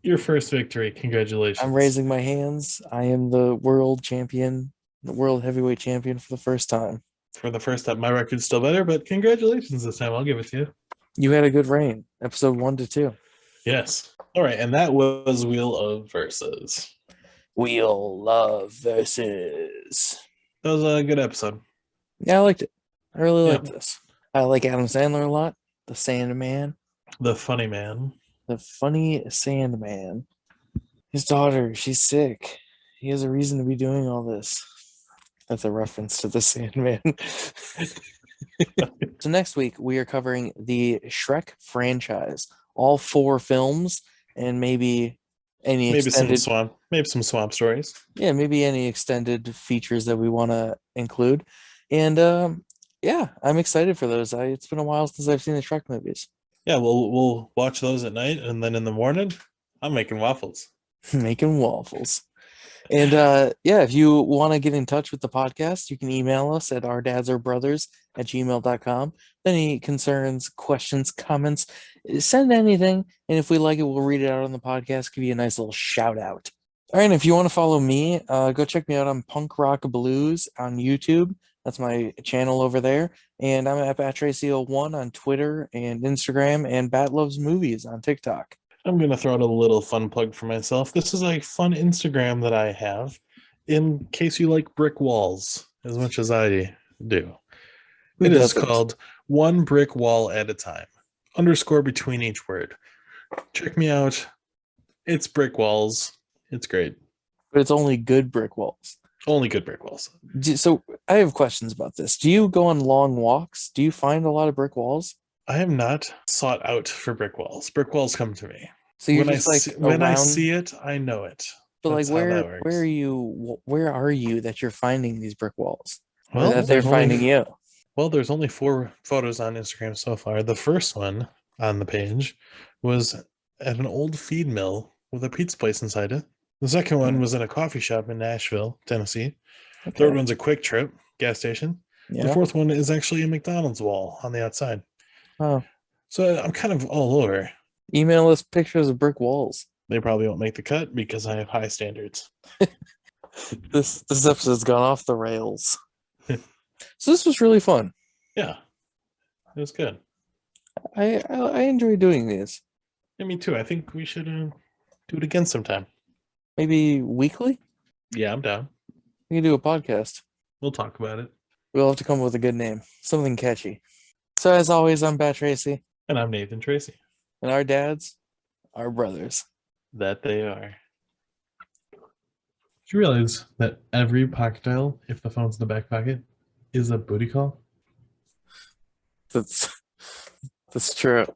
Speaker 2: your first victory. Congratulations.
Speaker 1: I'm raising my hands. I am the world champion, the world heavyweight champion for the first time.
Speaker 2: For the first time. My record's still better, but congratulations this time. I'll give it to you.
Speaker 1: You had a good reign. Episode 1 to 2.
Speaker 2: Yes. All right. And that was Wheel of Versus.
Speaker 1: Wheel of Versus.
Speaker 2: That was a good episode.
Speaker 1: Yeah, I liked it. I really liked this. I like Adam Sandler a lot. The Sandman.
Speaker 2: The funny man.
Speaker 1: The funny Sandman. His daughter, she's sick. He has a reason to be doing all this. That's a reference to the Sandman. So next week, we are covering the Shrek franchise. All 4 films and maybe
Speaker 2: some swamp stories.
Speaker 1: Yeah, maybe any extended features that we want to include. And I'm excited for those. It's been a while since I've seen the Shrek movies.
Speaker 2: Yeah, we'll watch those at night, and then in the morning, I'm making waffles.
Speaker 1: Making waffles. And if you want to get in touch with the podcast, you can email us at ourdadsourbrothers@gmail.com. Any concerns, questions, comments, send anything. And if we like it, we'll read it out on the podcast, give you a nice little shout out. All right, if you want to follow me, go check me out on Punk Rock Blues on YouTube. That's my channel over there. And I'm at BatTracy01 on Twitter and Instagram, and Bat Loves Movies on TikTok.
Speaker 2: I'm going to throw out a little fun plug for myself. This is a fun Instagram that I have in case you like brick walls as much as I do. It is called One Brick Wall at a Time. _ between each word. Check me out. It's brick walls. It's great.
Speaker 1: But it's only good brick walls.
Speaker 2: Only good brick walls.
Speaker 1: So I have questions about this. Do you go on long walks? Do you find a lot of brick walls?
Speaker 2: I have not sought out for brick walls. Brick walls come to me.
Speaker 1: So you're
Speaker 2: when I see it, I know it.
Speaker 1: But like, where are you that you're finding these brick walls?
Speaker 2: Well,
Speaker 1: or that they're finding you.
Speaker 2: Well, there's only 4 photos on Instagram so far. The first one on the page was at an old feed mill with a pizza place inside it. The second one was in a coffee shop in Nashville, Tennessee. Okay. Third one's a Quick Trip gas station. Yeah. The fourth one is actually a McDonald's wall on the outside.
Speaker 1: Oh.
Speaker 2: So I'm kind of all over.
Speaker 1: Email us pictures of brick walls.
Speaker 2: They probably won't make the cut because I have high standards.
Speaker 1: This episode's gone off the rails. So this was really fun.
Speaker 2: Yeah. It was good.
Speaker 1: I enjoy doing these.
Speaker 2: Yeah, me too. I think we should do it again sometime.
Speaker 1: Maybe weekly?
Speaker 2: Yeah, I'm down.
Speaker 1: We can do a podcast.
Speaker 2: We'll talk about it.
Speaker 1: We'll have to come up with a good name. Something catchy. So as always, I'm Bat Tracy.
Speaker 2: And I'm Nathan Tracy.
Speaker 1: And our dads are brothers.
Speaker 2: That they are. Did you realize that every pocket dial, if the phone's in the back pocket, is a booty call?
Speaker 1: That's true.